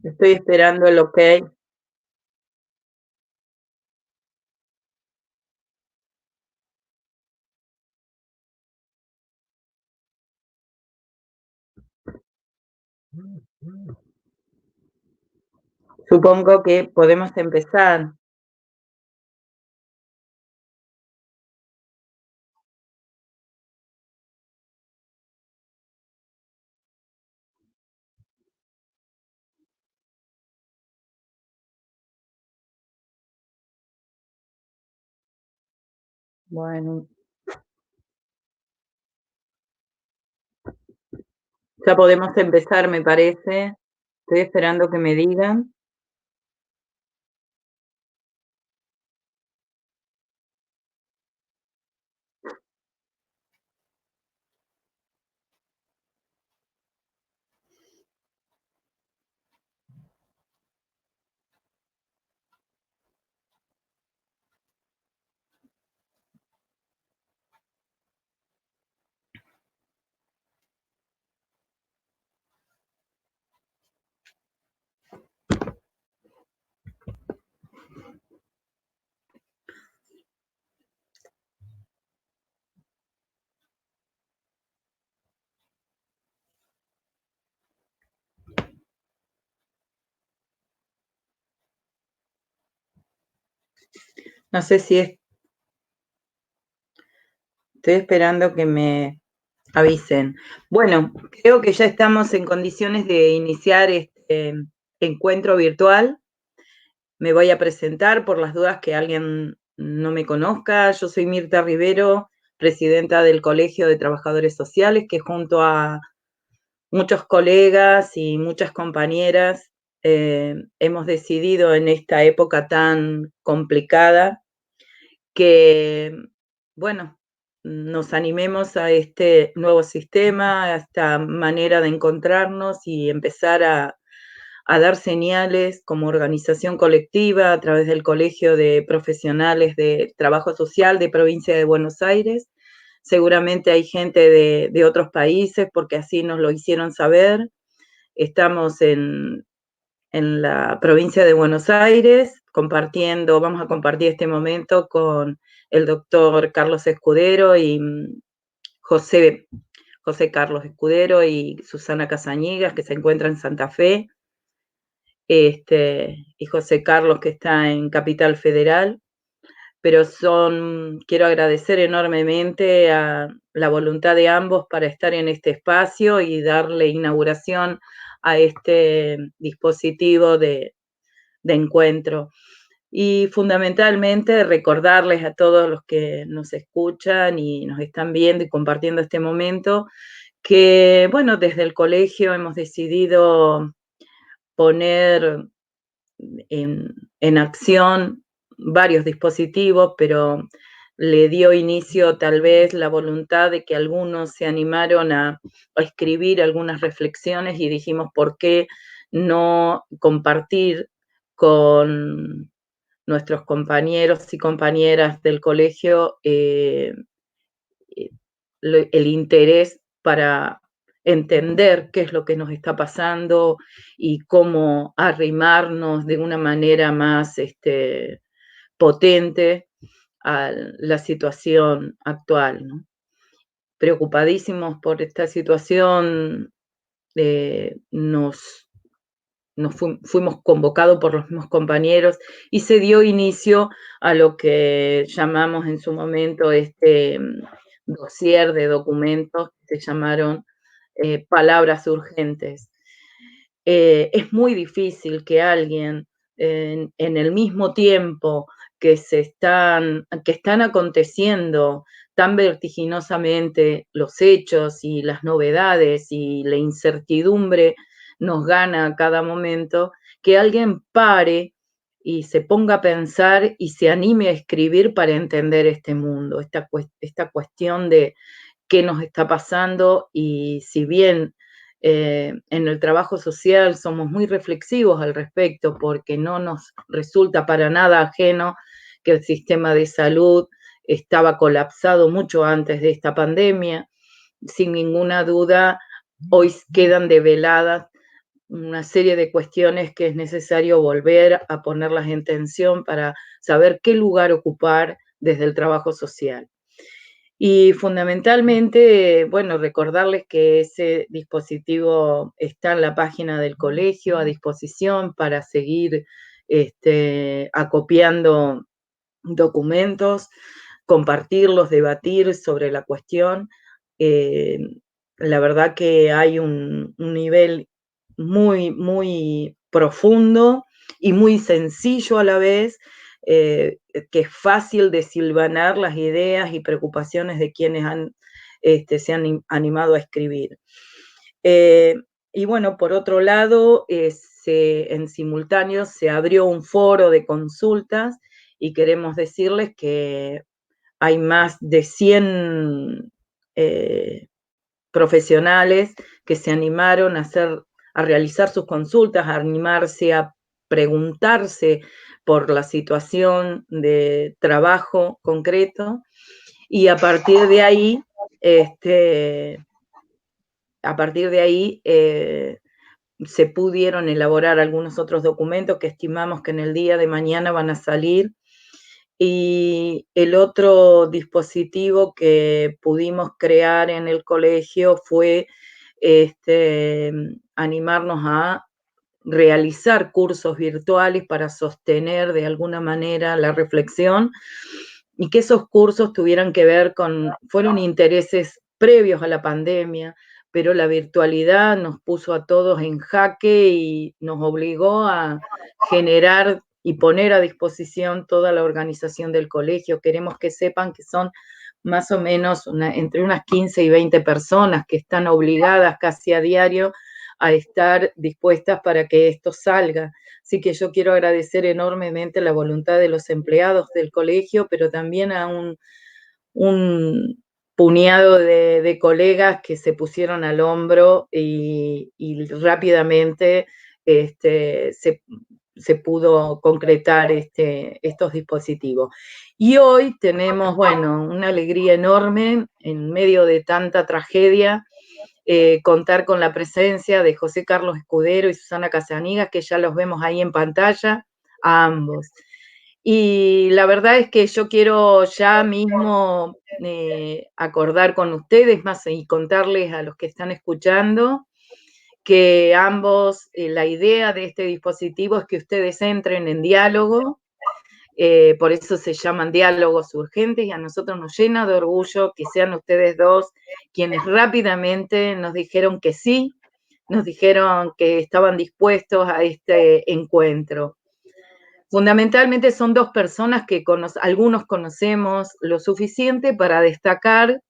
Estoy esperando el ok. Supongo que podemos empezar. Bueno, ya podemos empezar, me parece. Estoy esperando que me digan. No sé si estoy esperando que me avisen. Bueno, creo que ya estamos en condiciones de iniciar este encuentro virtual. Me voy a presentar por las dudas que alguien no me conozca. Yo soy Mirta Rivero, presidenta del Colegio de Trabajadores Sociales, que junto a muchos colegas y muchas compañeras hemos decidido en esta época tan complicada que, bueno, nos animemos a este nuevo sistema, a esta manera de encontrarnos y empezar a dar señales como organización colectiva a través del Colegio de Profesionales de Trabajo Social de Provincia de Buenos Aires. Seguramente hay gente de otros países porque así nos lo hicieron saber. Estamos en la provincia de Buenos Aires compartiendo, vamos a compartir este momento con el doctor Carlos Escudero y José, José Carlos Escudero y Susana Casañigas, que se encuentra en Santa Fe, y José Carlos, que está en Capital Federal. Pero quiero agradecer enormemente a la voluntad de ambos para estar en este espacio y darle inauguración a este dispositivo de encuentro. Y fundamentalmente recordarles a todos los que nos escuchan y nos están viendo y compartiendo este momento que, bueno, desde el colegio hemos decidido poner en acción varios dispositivos, pero le dio inicio tal vez la voluntad de que algunos se animaron a escribir algunas reflexiones y dijimos, ¿por qué no compartir con nuestros compañeros y compañeras del colegio el interés para entender qué es lo que nos está pasando y cómo arrimarnos de una manera más potente a la situación actual, ¿no? Preocupadísimos por esta situación, fuimos convocados por los mismos compañeros y se dio inicio a lo que llamamos en su momento dossier de documentos que se llamaron palabras urgentes. Es muy difícil que alguien en el mismo tiempo que están aconteciendo tan vertiginosamente los hechos y las novedades y la incertidumbre nos gana a cada momento, que alguien pare y se ponga a pensar y se anime a escribir para entender este mundo, esta cuestión de qué nos está pasando y si bien en el trabajo social somos muy reflexivos al respecto porque no nos resulta para nada ajeno que el sistema de salud estaba colapsado mucho antes de esta pandemia. Sin ninguna duda, hoy quedan develadas una serie de cuestiones que es necesario volver a ponerlas en tensión para saber qué lugar ocupar desde el trabajo social. Y fundamentalmente, bueno, recordarles que ese dispositivo está en la página del colegio a disposición para seguir acopiando documentos, compartirlos, debatir sobre la cuestión. Eh, la verdad que hay un nivel muy, muy profundo y muy sencillo a la vez, que es fácil desilvanar las ideas y preocupaciones de quienes se han animado a escribir. Y bueno, por otro lado, en simultáneo se abrió un foro de consultas y queremos decirles que hay más de 100 profesionales que se animaron a realizar sus consultas, a animarse a preguntarse por la situación de trabajo concreto, y a partir de ahí se pudieron elaborar algunos otros documentos que estimamos que en el día de mañana van a salir. Y el otro dispositivo que pudimos crear en el colegio fue animarnos a realizar cursos virtuales para sostener de alguna manera la reflexión, y que esos cursos tuvieran que ver fueron intereses previos a la pandemia, pero la virtualidad nos puso a todos en jaque y nos obligó a generar y poner a disposición toda la organización del colegio. Queremos que sepan que son más o menos entre unas 15 y 20 personas que están obligadas casi a diario a estar dispuestas para que esto salga. Así que yo quiero agradecer enormemente la voluntad de los empleados del colegio, pero también a un puñado de colegas que se pusieron al hombro y rápidamente se pudo concretar estos dispositivos. Y hoy tenemos, bueno, una alegría enorme en medio de tanta tragedia, contar con la presencia de José Carlos Escudero y Susana Casanigas, que ya los vemos ahí en pantalla, a ambos. Y la verdad es que yo quiero ya mismo acordar con ustedes más y contarles a los que están escuchando que ambos, la idea de este dispositivo es que ustedes entren en diálogo, por eso se llaman diálogos urgentes, y a nosotros nos llena de orgullo que sean ustedes dos quienes rápidamente nos dijeron que sí, nos dijeron que estaban dispuestos a este encuentro. Fundamentalmente son dos personas que algunos conocemos lo suficiente para destacar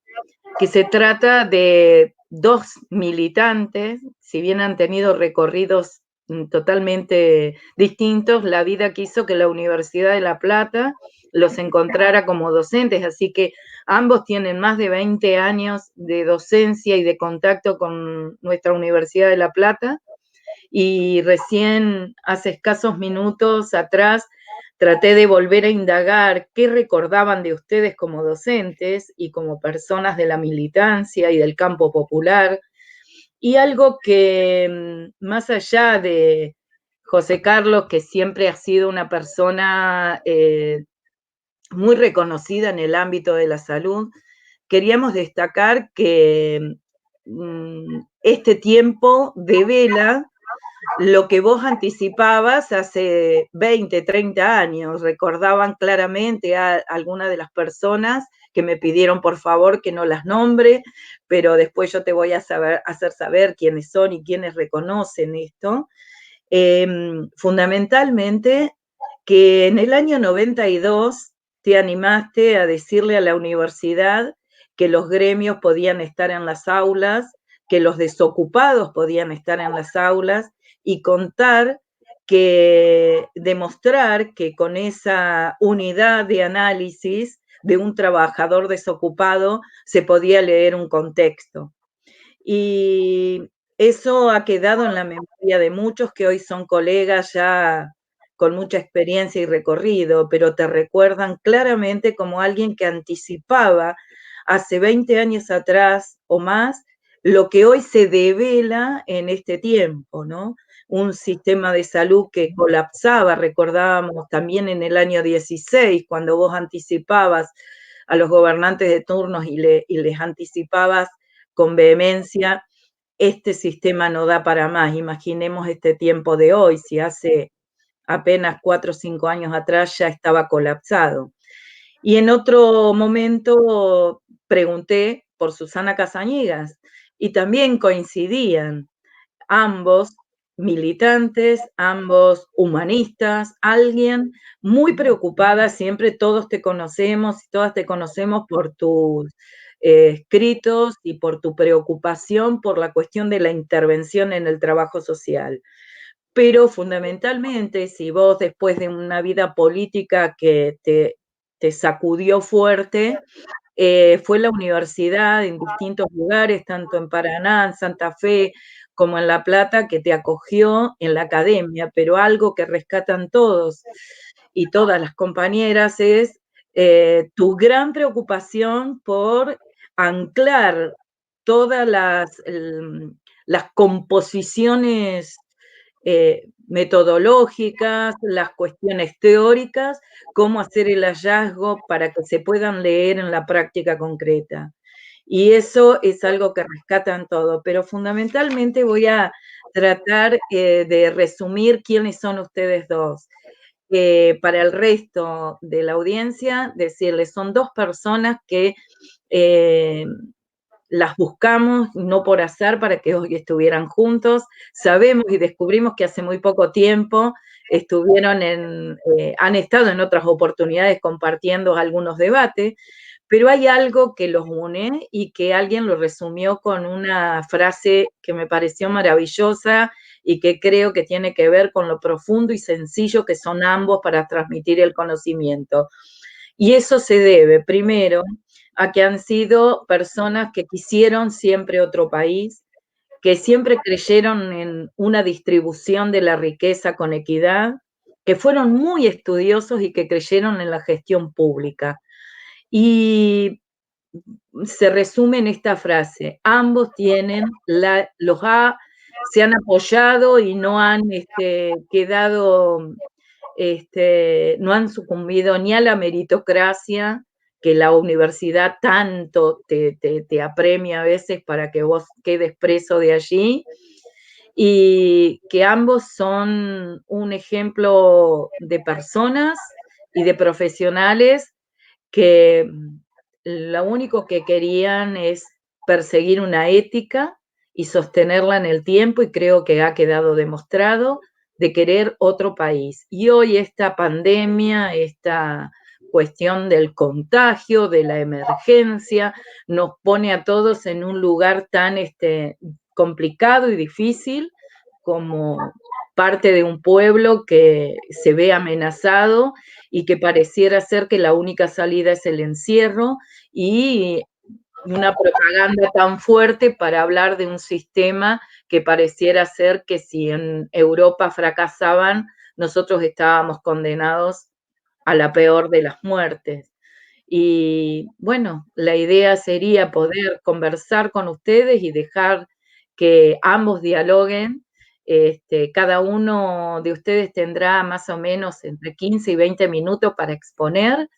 que se trata de dos militantes, si bien han tenido recorridos totalmente distintos, la vida quiso que la Universidad de La Plata los encontrara como docentes, así que ambos tienen más de 20 años de docencia y de contacto con nuestra Universidad de La Plata, y recién hace escasos minutos atrás traté de volver a indagar qué recordaban de ustedes como docentes y como personas de la militancia y del campo popular, y algo que más allá de José Carlos, que siempre ha sido una persona muy reconocida en el ámbito de la salud, queríamos destacar que este tiempo devela lo que vos anticipabas hace 20, 30 años. Recordaban claramente a algunas de las personas que me pidieron por favor que no las nombre, pero después yo te voy a hacer saber quiénes son y quiénes reconocen esto. Fundamentalmente que en el año 92 te animaste a decirle a la universidad que los gremios podían estar en las aulas, que los desocupados podían estar en las aulas, y demostrar que con esa unidad de análisis de un trabajador desocupado se podía leer un contexto. Y eso ha quedado en la memoria de muchos que hoy son colegas ya con mucha experiencia y recorrido, pero te recuerdan claramente como alguien que anticipaba hace 20 años atrás o más lo que hoy se devela en este tiempo, ¿no? un sistema de salud que colapsaba, recordábamos también en el año 16, cuando vos anticipabas a los gobernantes de turnos y les anticipabas con vehemencia, este sistema no da para más. Imaginemos este tiempo de hoy, si hace apenas 4 o 5 años atrás ya estaba colapsado. Y en otro momento pregunté por Susana Casañegas y también coincidían ambos militantes, ambos humanistas, alguien muy preocupada, siempre todos te conocemos y todas te conocemos por tus escritos y por tu preocupación por la cuestión de la intervención en el trabajo social. Pero fundamentalmente, si vos después de una vida política que te sacudió fuerte, fue la universidad en distintos lugares, tanto en Paraná, en Santa Fe, como en La Plata, que te acogió en la academia, pero algo que rescatan todos y todas las compañeras es tu gran preocupación por anclar todas las composiciones metodológicas, las cuestiones teóricas, cómo hacer el hallazgo para que se puedan leer en la práctica concreta. Y eso es algo que rescatan todo, pero fundamentalmente voy a tratar de resumir quiénes son ustedes dos. Para el resto de la audiencia, decirles, son dos personas que las buscamos no por azar para que hoy estuvieran juntos. Sabemos y descubrimos que hace muy poco tiempo han estado en otras oportunidades compartiendo algunos debates, pero hay algo que los une y que alguien lo resumió con una frase que me pareció maravillosa y que creo que tiene que ver con lo profundo y sencillo que son ambos para transmitir el conocimiento. Y eso se debe, primero, a que han sido personas que quisieron siempre otro país, que siempre creyeron en una distribución de la riqueza con equidad, que fueron muy estudiosos y que creyeron en la gestión pública. Y se resume en esta frase, ambos tienen, se han apoyado y no han quedado, no han sucumbido ni a la meritocracia, que la universidad tanto te apremia a veces para que vos quedes preso de allí, y que ambos son un ejemplo de personas y de profesionales que lo único que querían es perseguir una ética y sostenerla en el tiempo, y creo que ha quedado demostrado, de querer otro país. Y hoy esta pandemia, esta cuestión del contagio, de la emergencia, nos pone a todos en un lugar tan complicado y difícil como parte de un pueblo que se ve amenazado y que pareciera ser que la única salida es el encierro y una propaganda tan fuerte para hablar de un sistema que pareciera ser que si en Europa fracasaban, nosotros estábamos condenados a la peor de las muertes. Y bueno, la idea sería poder conversar con ustedes y dejar que ambos dialoguen. Cada uno de ustedes tendrá más o menos entre 15 y 20 minutos para exponer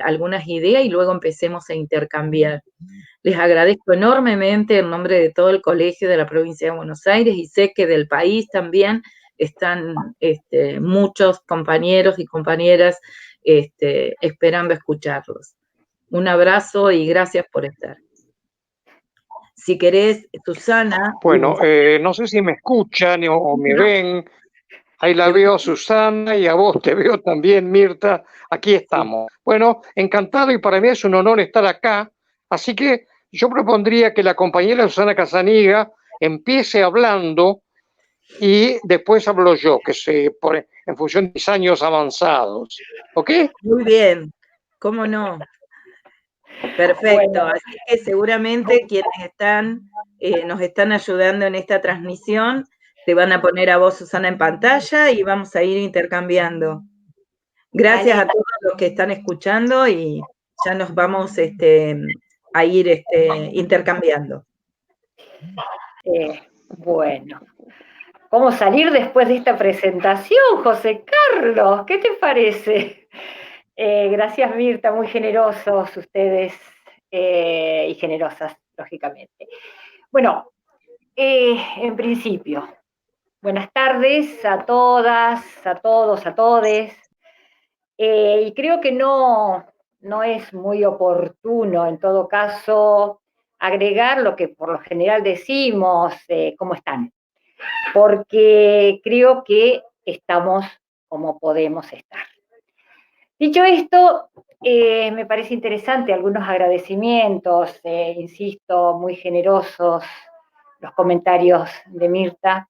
algunas ideas y luego empecemos a intercambiar. Les agradezco enormemente en nombre de todo el colegio de la provincia de Buenos Aires y sé que del país también están muchos compañeros y compañeras esperando escucharlos. Un abrazo y gracias por estar. Si querés, Susana. Bueno, no sé si me escuchan o me ven. Ahí la veo, Susana, y a vos te veo también, Mirta. Aquí estamos. Bueno, encantado, y para mí es un honor estar acá. Así que yo propondría que la compañera Susana Casaniga empiece hablando y después hablo yo, que se pone en función de mis años avanzados. ¿Ok? Muy bien, cómo no. Perfecto, bueno, así que seguramente quienes nos están ayudando en esta transmisión, te van a poner a vos, Susana, en pantalla y vamos a ir intercambiando. Gracias a todos los que están escuchando y ya nos vamos a ir intercambiando. Bueno, cómo salir después de esta presentación, José Carlos. ¿Qué te parece? Gracias, Mirta, muy generosos ustedes y generosas, lógicamente. Bueno, en principio, buenas tardes a todas, a todos, a todes. Y creo que no es muy oportuno, en todo caso, agregar lo que por lo general decimos, ¿cómo están? Porque creo que estamos como podemos estar. Dicho esto, me parece interesante algunos agradecimientos, insisto, muy generosos, los comentarios de Mirta,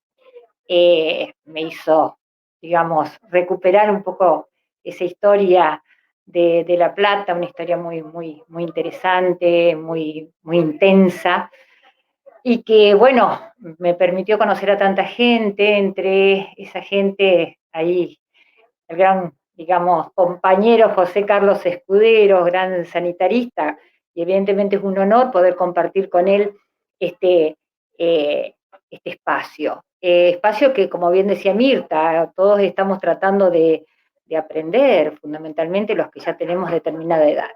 me hizo, digamos, recuperar un poco esa historia de La Plata, una historia muy interesante, muy intensa, y que, bueno, me permitió conocer a tanta gente, entre esa gente ahí, el gran, digamos, compañero José Carlos Escudero, gran sanitarista, y evidentemente es un honor poder compartir con él este, este espacio. Espacio que, como bien decía Mirta, todos estamos tratando de aprender, fundamentalmente los que ya tenemos determinada edad.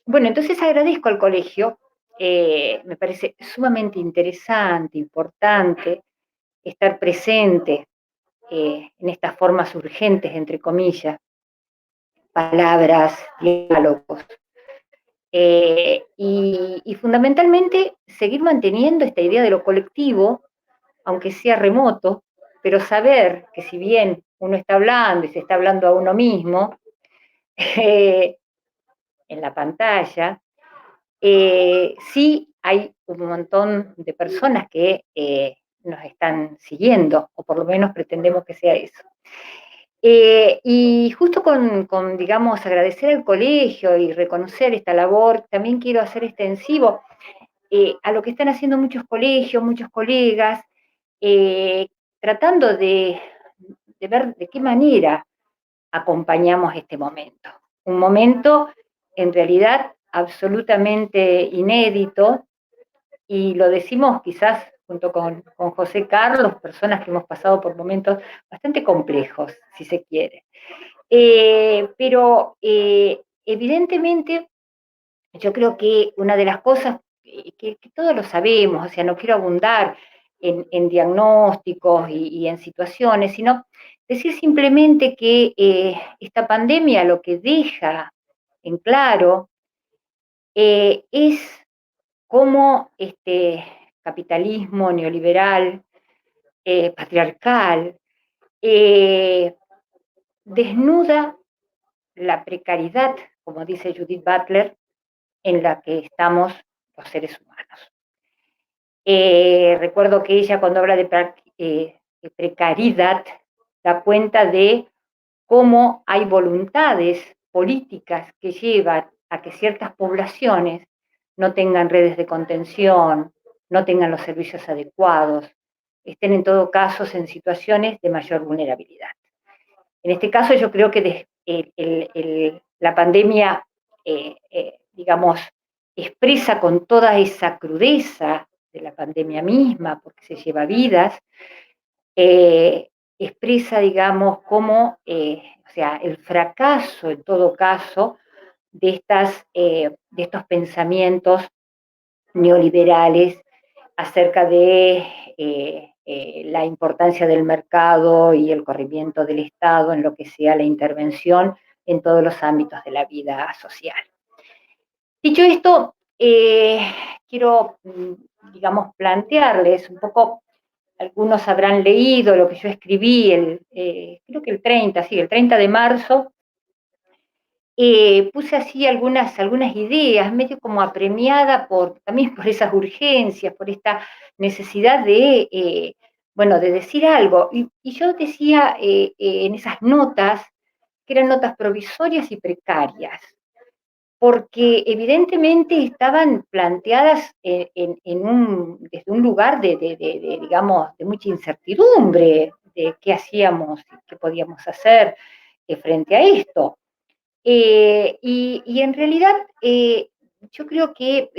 Bueno, entonces agradezco al colegio, me parece sumamente interesante, importante estar presente en estas formas urgentes, entre comillas, palabras, diálogos, y fundamentalmente seguir manteniendo esta idea de lo colectivo, aunque sea remoto, pero saber que si bien uno está hablando y se está hablando a uno mismo, en la pantalla, sí hay un montón de personas que nos están siguiendo, o por lo menos pretendemos que sea eso. Y justo digamos, agradecer al colegio y reconocer esta labor, también quiero hacer extensivo a lo que están haciendo muchos colegios, muchos colegas, eh, tratando de ver de qué manera acompañamos este momento. Un momento, en realidad, absolutamente inédito, y lo decimos quizás junto con José Carlos, personas que hemos pasado por momentos bastante complejos, si se quiere. Pero evidentemente yo creo que una de las cosas que todos lo sabemos, o sea, no quiero abundar en diagnósticos y en situaciones, sino decir simplemente que esta pandemia lo que deja en claro es cómo este capitalismo neoliberal, patriarcal, desnuda la precariedad, como dice Judith Butler, en la que estamos los seres humanos. Recuerdo que ella, cuando habla de precariedad, da cuenta de cómo hay voluntades políticas que llevan a que ciertas poblaciones no tengan redes de contención, no tengan los servicios adecuados, estén en todo caso en situaciones de mayor vulnerabilidad. En este caso yo creo que la pandemia, digamos, expresa con toda esa crudeza de la pandemia misma, porque se lleva vidas, expresa, digamos, cómo, o sea, el fracaso, en todo caso, de estos pensamientos neoliberales acerca de la importancia del mercado y el corrimiento del Estado en lo que sea la intervención en todos los ámbitos de la vida social. Dicho esto, quiero, digamos, plantearles un poco, algunos habrán leído lo que yo escribí, creo que el 30 de marzo, puse así algunas ideas, medio como apremiada también por esas urgencias, por esta necesidad bueno, de decir algo. Y yo decía en esas notas, que eran notas provisorias y precarias, porque evidentemente estaban planteadas desde un lugar digamos, de mucha incertidumbre de qué hacíamos y qué podíamos hacer frente a esto. Y en realidad yo creo que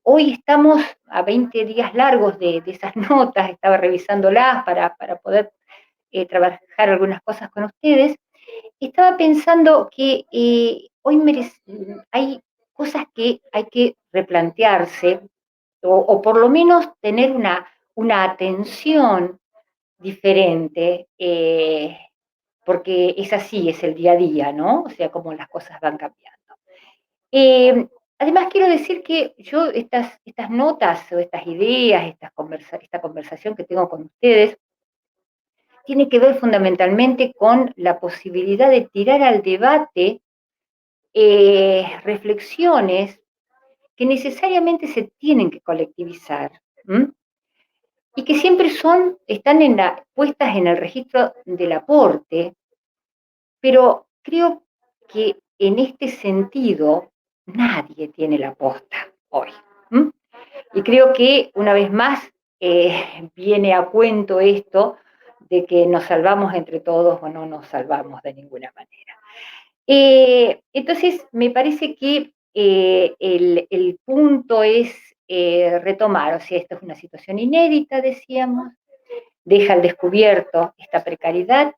hoy estamos a 20 días largos de esas notas, estaba revisándolas para poder trabajar algunas cosas con ustedes. Estaba pensando que hoy hay cosas que hay que replantearse, o por lo menos tener una atención diferente, porque es así, es el día a día, ¿no? O sea, como las cosas van cambiando. Además, quiero decir que yo estas notas o estas ideas, esta conversación que tengo con ustedes, tiene que ver fundamentalmente con la posibilidad de tirar al debate reflexiones que necesariamente se tienen que colectivizar. ¿M? Y que siempre están puestas en el registro del aporte, pero creo que en este sentido nadie tiene la posta hoy. ¿M? Y creo que una vez más viene a cuento esto de que nos salvamos entre todos o no nos salvamos de ninguna manera. Entonces, me parece que el punto es retomar, o sea, esta es una situación inédita, decíamos, deja al descubierto esta precariedad.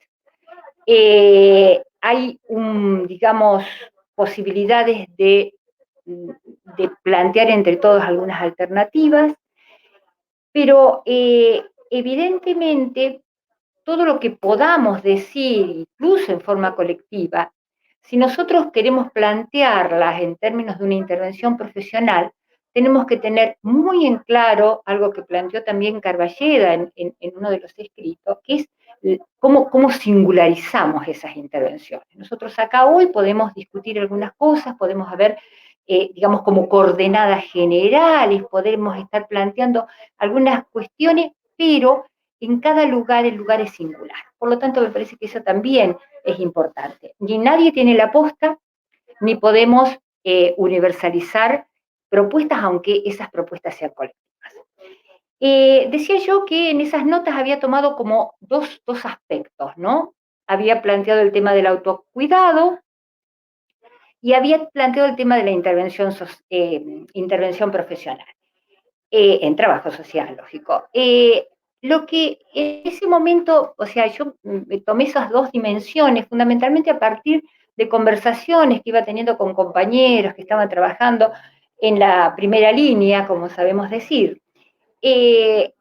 Hay, digamos, posibilidades de plantear entre todos algunas alternativas, pero evidentemente todo lo que podamos decir, incluso en forma colectiva, si nosotros queremos plantearlas en términos de una intervención profesional, tenemos que tener muy en claro algo que planteó también Carballeda en uno de los escritos, que es cómo singularizamos esas intervenciones. Nosotros acá hoy podemos discutir algunas cosas, podemos haber, digamos, como coordenadas generales, podemos estar planteando algunas cuestiones, pero en cada lugar el lugar es singular. Por lo tanto, me parece que eso también es importante. Ni nadie tiene la posta, ni podemos universalizar propuestas, aunque esas propuestas sean colectivas. Decía yo que en esas notas había tomado como dos aspectos, ¿no? Había planteado el tema del autocuidado y había planteado el tema de la intervención profesional, en trabajo social, lógico. Lo que en ese momento, o sea, yo tomé esas dos dimensiones fundamentalmente a partir de conversaciones que iba teniendo con compañeros que estaban trabajando en la primera línea, como sabemos decir. Y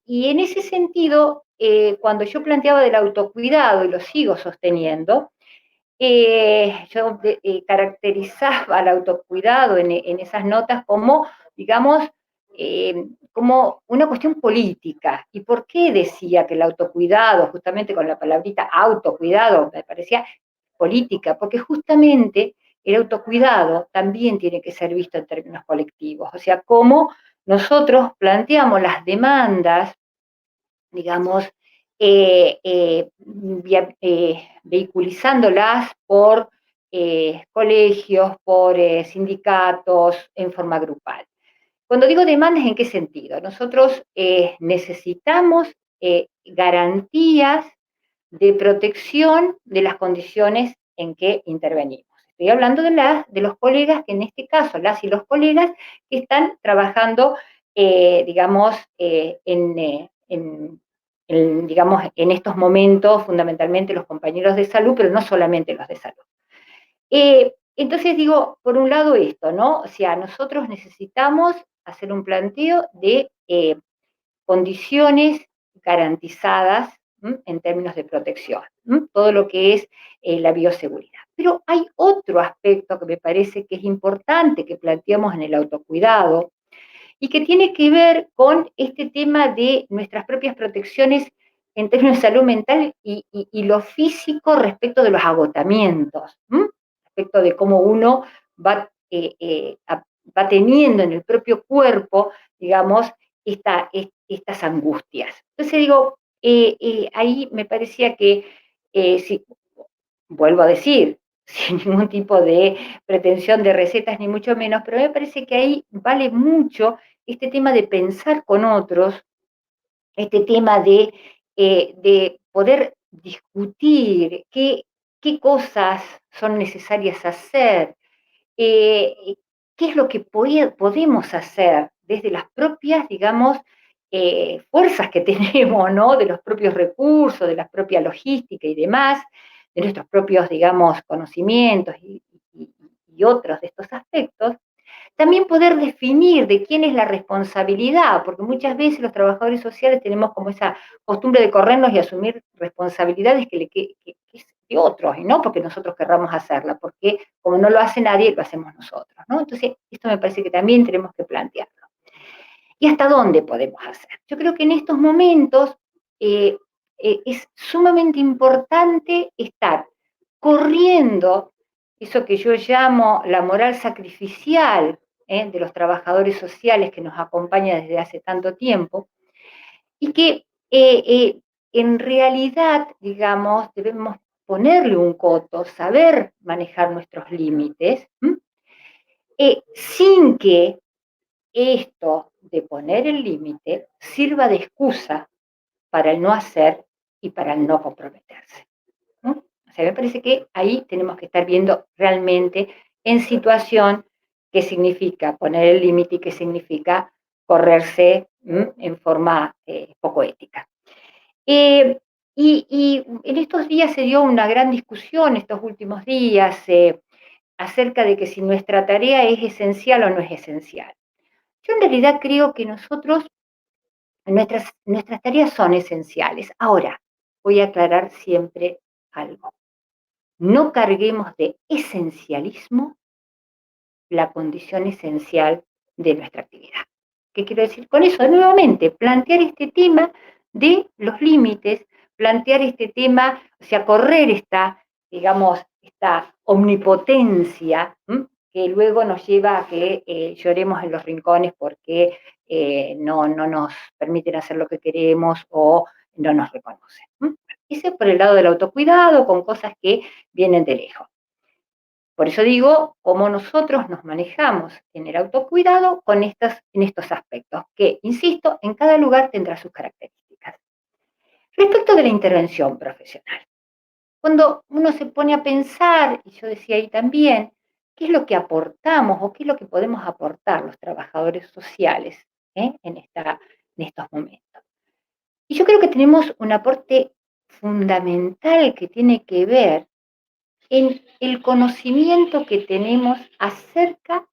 en ese sentido, cuando yo planteaba del autocuidado, y lo sigo sosteniendo, yo caracterizaba el autocuidado en esas notas como, digamos, como una cuestión política. ¿Y por qué decía que el autocuidado, justamente con la palabrita autocuidado, me parecía política? Porque justamente el autocuidado también tiene que ser visto en términos colectivos. O sea, cómo nosotros planteamos las demandas, digamos, vehiculizándolas por colegios, por sindicatos, en forma grupal. Cuando digo demandas, ¿en qué sentido? Nosotros necesitamos garantías de protección de las condiciones en que intervenimos. Estoy hablando de los colegas, que en este caso, las y los colegas que están trabajando, digamos, digamos, en estos momentos, fundamentalmente los compañeros de salud, pero no solamente los de salud. Entonces digo, por un lado esto, ¿no? O sea, nosotros necesitamos hacer un planteo de condiciones garantizadas en términos de protección, todo lo que es la bioseguridad. Pero hay otro aspecto que me parece que es importante que planteamos en el autocuidado, y que tiene que ver con este tema de nuestras propias protecciones en términos de salud mental y lo físico respecto de los agotamientos, respecto de cómo uno va teniendo en el propio cuerpo, digamos, estas angustias. Entonces digo, ahí me parecía que, si, vuelvo a decir, sin ningún tipo de pretensión de recetas, ni mucho menos, pero me parece que ahí vale mucho este tema de pensar con otros, este tema de poder discutir qué cosas son necesarias hacer, qué es lo que podemos hacer desde las propias, digamos, fuerzas que tenemos, ¿no? De los propios recursos, de la propia logística y demás, de nuestros propios, digamos, conocimientos y otros de estos aspectos, también poder definir de quién es la responsabilidad, porque muchas veces los trabajadores sociales tenemos como esa costumbre de corrernos y asumir responsabilidades que es de otros, y no porque nosotros querramos hacerla, porque como no lo hace nadie, lo hacemos nosotros, ¿no? Entonces, esto me parece que también tenemos que plantearlo. ¿Y hasta dónde podemos hacer? Yo creo que en estos momentos es sumamente importante estar corriendo eso que yo llamo la moral sacrificial de los trabajadores sociales que nos acompaña desde hace tanto tiempo, y que en realidad, digamos, debemos ponerle un coto, saber manejar nuestros límites, sin que esto de poner el límite sirva de excusa para el no hacer y para el no comprometerse, ¿no? O sea, me parece que ahí tenemos que estar viendo realmente en situación qué significa poner el límite y qué significa correrse en forma poco ética. Y en estos días se dio una gran discusión, estos últimos días, acerca de que si nuestra tarea es esencial o no es esencial. Yo en realidad creo que nuestras tareas son esenciales. Ahora, voy a aclarar siempre algo. No carguemos de esencialismo la condición esencial de nuestra actividad. ¿Qué quiero decir con eso? Nuevamente, plantear este tema de los límites, plantear este tema, o sea, correr esta, digamos, esta omnipotencia, que luego nos lleva a que lloremos en los rincones porque no nos permiten hacer lo que queremos o no nos reconocen. Ese es por el lado del autocuidado, con cosas que vienen de lejos. Por eso digo, cómo nosotros nos manejamos en el autocuidado en estos aspectos, que, insisto, en cada lugar tendrá sus características. Respecto de la intervención profesional, cuando uno se pone a pensar, y yo decía ahí también, qué es lo que aportamos o qué es lo que podemos aportar los trabajadores sociales en estos momentos. Y yo creo que tenemos un aporte fundamental que tiene que ver en el conocimiento que tenemos acerca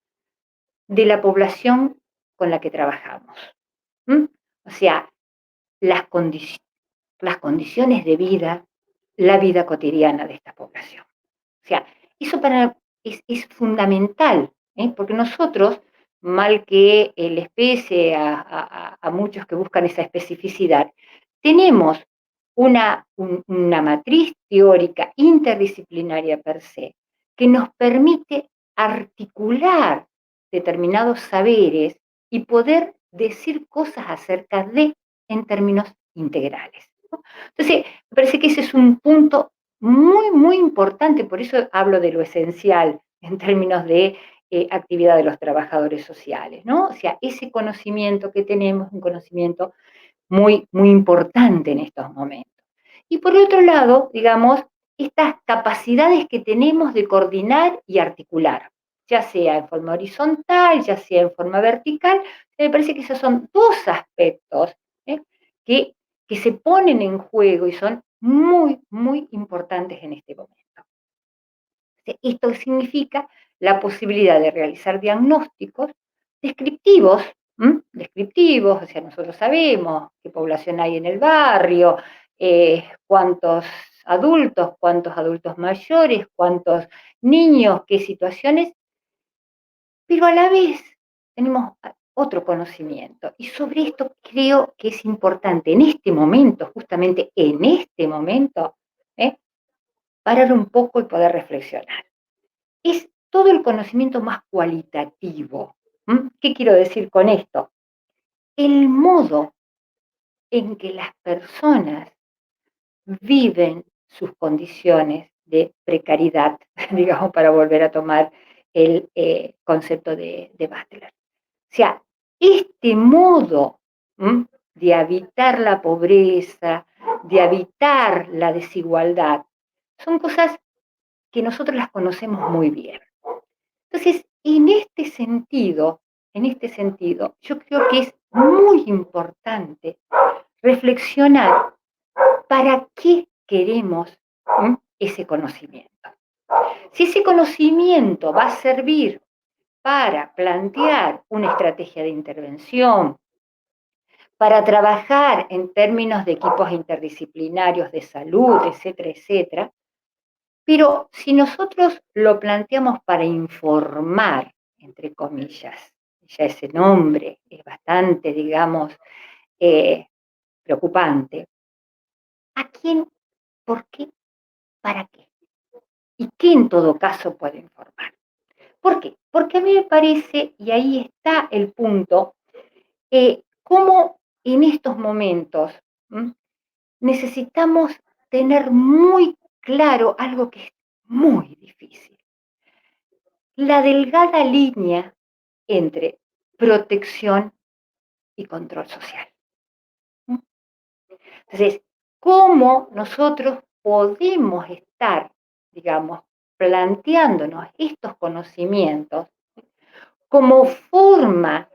de la población con la que trabajamos. O sea, las condiciones de vida, la vida cotidiana de esta población. O sea, eso es fundamental, porque nosotros, mal que les pese a muchos que buscan esa especificidad, tenemos una matriz teórica interdisciplinaria per se que nos permite articular determinados saberes y poder decir cosas acerca de en términos integrales, ¿no? Entonces, me parece que ese es un punto muy, muy importante, por eso hablo de lo esencial en términos de actividad de los trabajadores sociales, ¿no? O sea, ese conocimiento que tenemos, un conocimiento muy, muy importante en estos momentos. Y por otro lado, digamos, estas capacidades que tenemos de coordinar y articular, ya sea en forma horizontal, ya sea en forma vertical, me parece que esos son dos aspectos ¿eh? que, que se ponen en juego y son muy, muy importantes en este momento. Esto significa la posibilidad de realizar diagnósticos descriptivos, descriptivos, o sea, nosotros sabemos qué población hay en el barrio, cuántos adultos mayores, cuántos niños, qué situaciones, pero a la vez tenemos otro conocimiento. Y sobre esto creo que es importante en este momento, justamente en este momento, parar un poco y poder reflexionar. Es todo el conocimiento más cualitativo. ¿Qué quiero decir con esto? El modo en que las personas viven sus condiciones de precariedad, digamos, para volver a tomar el concepto de Butler. O sea, este modo de habitar la pobreza, de habitar la desigualdad, son cosas que nosotros las conocemos muy bien. Entonces, en este sentido, yo creo que es muy importante reflexionar para qué queremos ese conocimiento. Si ese conocimiento va a servir para plantear una estrategia de intervención, para trabajar en términos de equipos interdisciplinarios de salud, etcétera, etcétera, pero si nosotros lo planteamos para informar, entre comillas, ya ese nombre es bastante, digamos, preocupante, ¿a quién, por qué, para qué? ¿Y qué en todo caso puede informar? ¿Por qué? Porque a mí me parece, y ahí está el punto, cómo en estos momentos necesitamos tener muy claro algo que es muy difícil. La delgada línea entre protección y control social. Entonces, ¿cómo nosotros podemos estar, digamos, planteándonos estos conocimientos como forma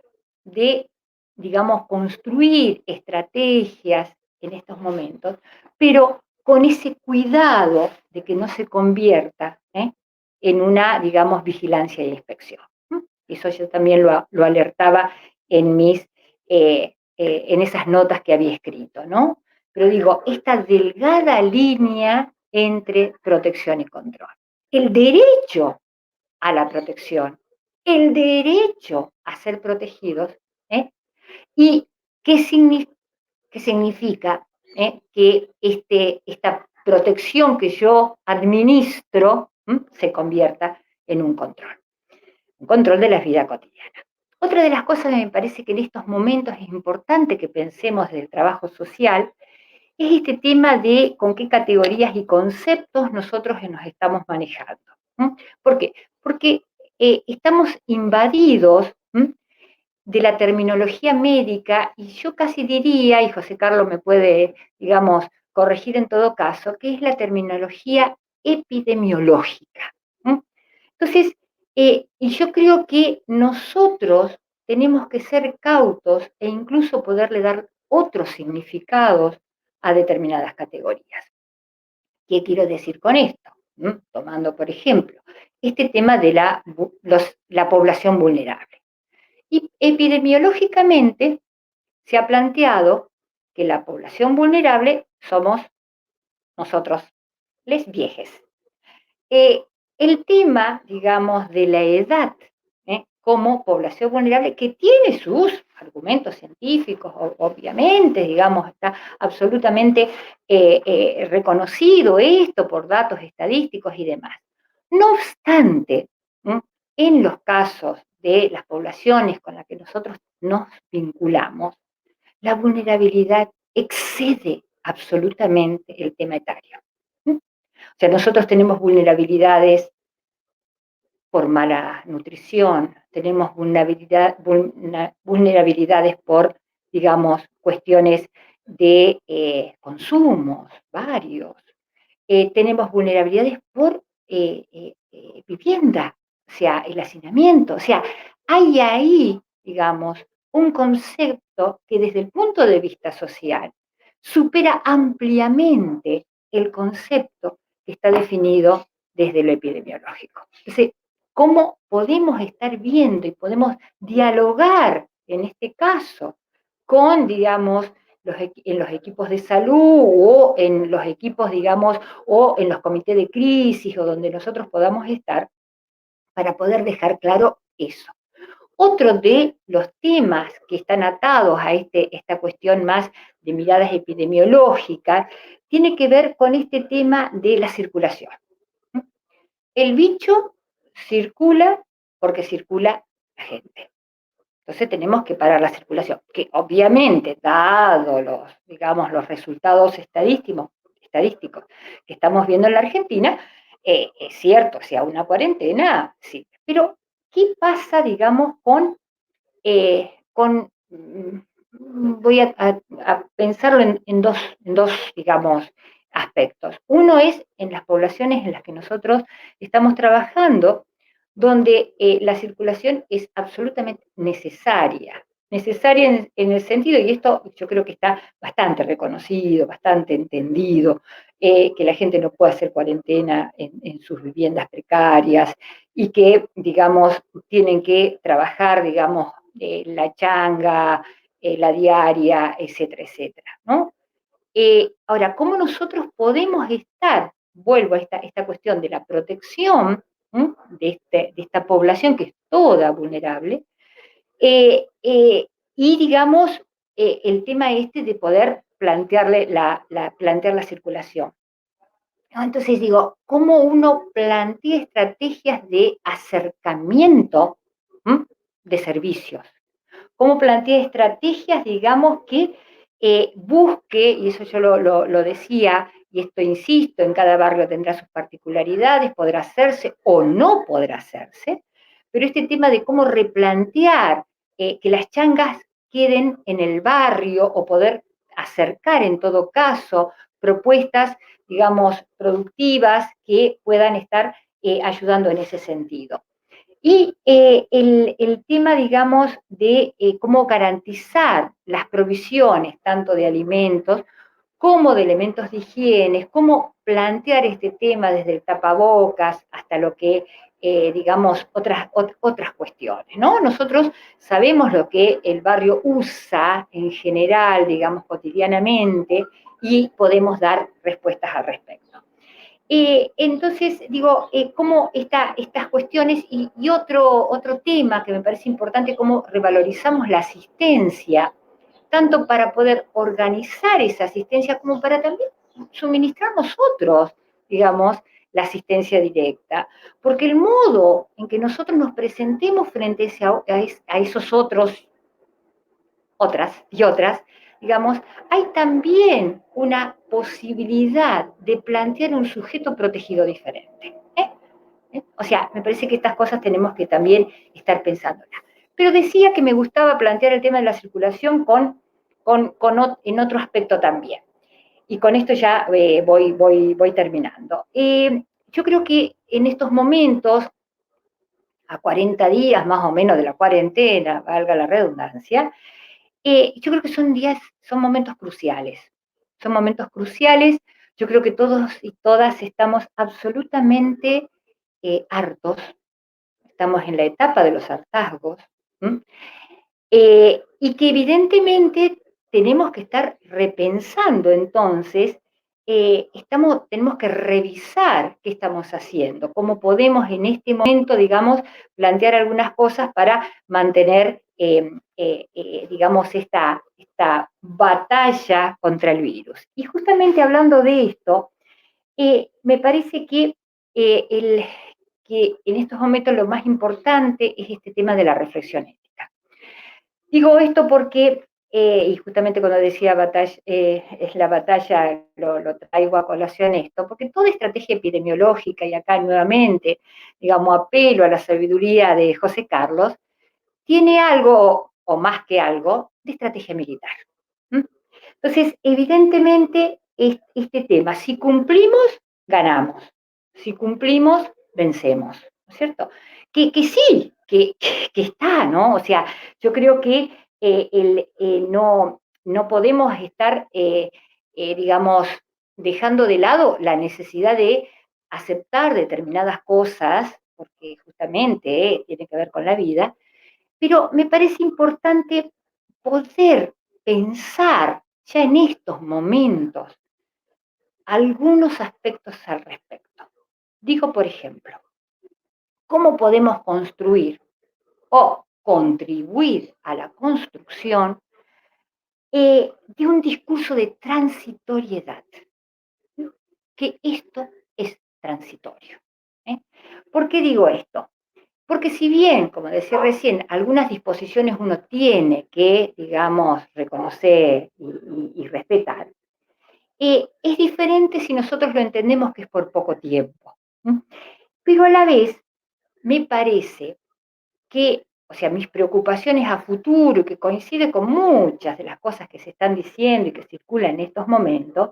de, digamos, construir estrategias en estos momentos, pero con ese cuidado de que no se convierta en una, digamos, vigilancia e inspección? Eso yo también lo alertaba en en esas notas que había escrito, ¿no? Pero digo, esta delgada línea entre protección y control. El derecho a la protección, el derecho a ser protegidos, y qué significa que esta protección que yo administro se convierta en un control de la vida cotidiana. Otra de las cosas que me parece que en estos momentos es importante que pensemos del trabajo social es este tema de con qué categorías y conceptos nosotros nos estamos manejando. ¿Por qué? Porque estamos invadidos de la terminología médica, y yo casi diría, y José Carlos me puede, digamos, corregir en todo caso, que es la terminología epidemiológica. Entonces, y yo creo que nosotros tenemos que ser cautos e incluso poderle dar otros significados a determinadas categorías. ¿Qué quiero decir con esto? Tomando, por ejemplo, este tema de la población vulnerable. Y epidemiológicamente se ha planteado que la población vulnerable somos nosotros, les viejes. El tema, digamos, de la edad como población vulnerable, que tiene sus argumentos científicos, obviamente, digamos, está absolutamente reconocido esto por datos estadísticos y demás. No obstante, en los casos de las poblaciones con las que nosotros nos vinculamos, la vulnerabilidad excede absolutamente el tema etario. O sea, nosotros tenemos vulnerabilidades por mala nutrición, tenemos vulnerabilidades por, digamos, cuestiones de consumos varios, tenemos vulnerabilidades por vivienda, o sea, el hacinamiento, o sea, hay ahí, digamos, un concepto que desde el punto de vista social supera ampliamente el concepto que está definido desde lo epidemiológico. Entonces, ¿cómo podemos estar viendo y podemos dialogar en este caso con, digamos, en los equipos de salud o en los equipos, digamos, o en los comités de crisis o donde nosotros podamos estar para poder dejar claro eso? Otro de los temas que están atados a esta cuestión más de miradas epidemiológicas tiene que ver con este tema de la circulación. El bicho circula porque circula la gente. Entonces tenemos que parar la circulación, que obviamente, dado digamos, los resultados estadísticos que estamos viendo en la Argentina, es cierto, o sea, una cuarentena, sí. Pero, ¿qué pasa, digamos, voy a pensarlo en dos, digamos, aspectos? Uno es en las poblaciones en las que nosotros estamos trabajando, donde la circulación es absolutamente necesaria. Necesaria en el sentido, y esto yo creo que está bastante reconocido, bastante entendido, que la gente no puede hacer cuarentena en sus viviendas precarias y que, digamos, tienen que trabajar, digamos, la changa, la diaria, etcétera, etcétera, ¿no? Ahora, ¿cómo nosotros podemos estar, vuelvo a esta cuestión de la protección de esta población que es toda vulnerable, y digamos, el tema este de poder plantear la circulación? ¿No? Entonces digo, ¿cómo uno plantea estrategias de acercamiento de servicios? ¿Cómo plantea estrategias, digamos, que busque, y eso yo lo decía, y esto insisto, en cada barrio tendrá sus particularidades, podrá hacerse o no podrá hacerse, pero este tema de cómo replantear que las changas queden en el barrio o poder acercar en todo caso propuestas, digamos, productivas que puedan estar ayudando en ese sentido. Y el tema, digamos, de cómo garantizar las provisiones, tanto de alimentos como de elementos de higiene, cómo plantear este tema desde el tapabocas hasta lo que, digamos, otras cuestiones, ¿no? Nosotros sabemos lo que el barrio usa en general, digamos, cotidianamente, y podemos dar respuestas al respecto. Entonces, digo, cómo estas cuestiones y otro tema que me parece importante, cómo revalorizamos la asistencia, tanto para poder organizar esa asistencia como para también suministrar nosotros, digamos, la asistencia directa. Porque el modo en que nosotros nos presentemos frente a esos otras y otras, digamos, hay también una posibilidad de plantear un sujeto protegido diferente. O sea, me parece que estas cosas tenemos que también estar pensándolas. Pero decía que me gustaba plantear el tema de la circulación en otro aspecto también. Y con esto ya voy terminando. Yo creo que en estos momentos, a 40 días más o menos de la cuarentena, valga la redundancia, yo creo que son momentos cruciales. Son momentos cruciales. Yo creo que todos y todas estamos absolutamente hartos. Estamos en la etapa de los hartazgos. Y que evidentemente tenemos que estar repensando entonces, tenemos que revisar qué estamos haciendo, cómo podemos en este momento, digamos, plantear algunas cosas para mantener, digamos, esta batalla contra el virus. Y justamente hablando de esto, me parece que en estos momentos lo más importante es este tema de la reflexión ética. Digo esto porque, y justamente cuando decía batalla, es la batalla, lo traigo a colación esto, porque toda estrategia epidemiológica, y acá nuevamente, digamos, apelo a la sabiduría de José Carlos, tiene algo, o más que algo, de estrategia militar. Entonces, evidentemente, este tema, si cumplimos, ganamos. Si cumplimos, vencemos, ¿no es cierto? Que sí, que está, ¿no? O sea, yo creo que no podemos estar, digamos, dejando de lado la necesidad de aceptar determinadas cosas, porque justamente tiene que ver con la vida, pero me parece importante poder pensar ya en estos momentos algunos aspectos al respecto. Digo, por ejemplo, ¿cómo podemos construir o contribuir a la construcción de un discurso de transitoriedad? Que esto es transitorio. ¿Por qué digo esto? Porque si bien, como decía recién, algunas disposiciones uno tiene que, digamos, reconocer y respetar, es diferente si nosotros lo entendemos que es por poco tiempo. Pero a la vez, me parece que, o sea, mis preocupaciones a futuro, que coincide con muchas de las cosas que se están diciendo y que circulan en estos momentos,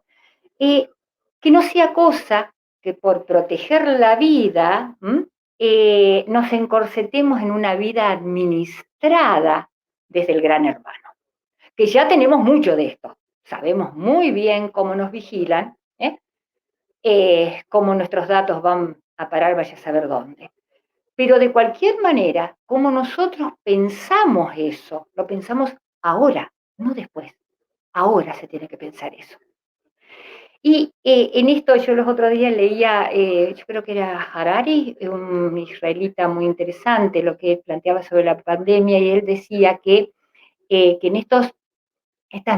que no sea cosa que por proteger la vida, nos encorsetemos en una vida administrada desde el Gran Hermano, que ya tenemos mucho de esto, sabemos muy bien cómo nos vigilan, cómo nuestros datos van a parar, vaya a saber dónde. Pero de cualquier manera, como nosotros pensamos eso, lo pensamos ahora, no después. Ahora se tiene que pensar eso. Y en esto yo los otros días leía, yo creo que era Harari, un israelita muy interesante, lo que planteaba sobre la pandemia, y él decía que en estas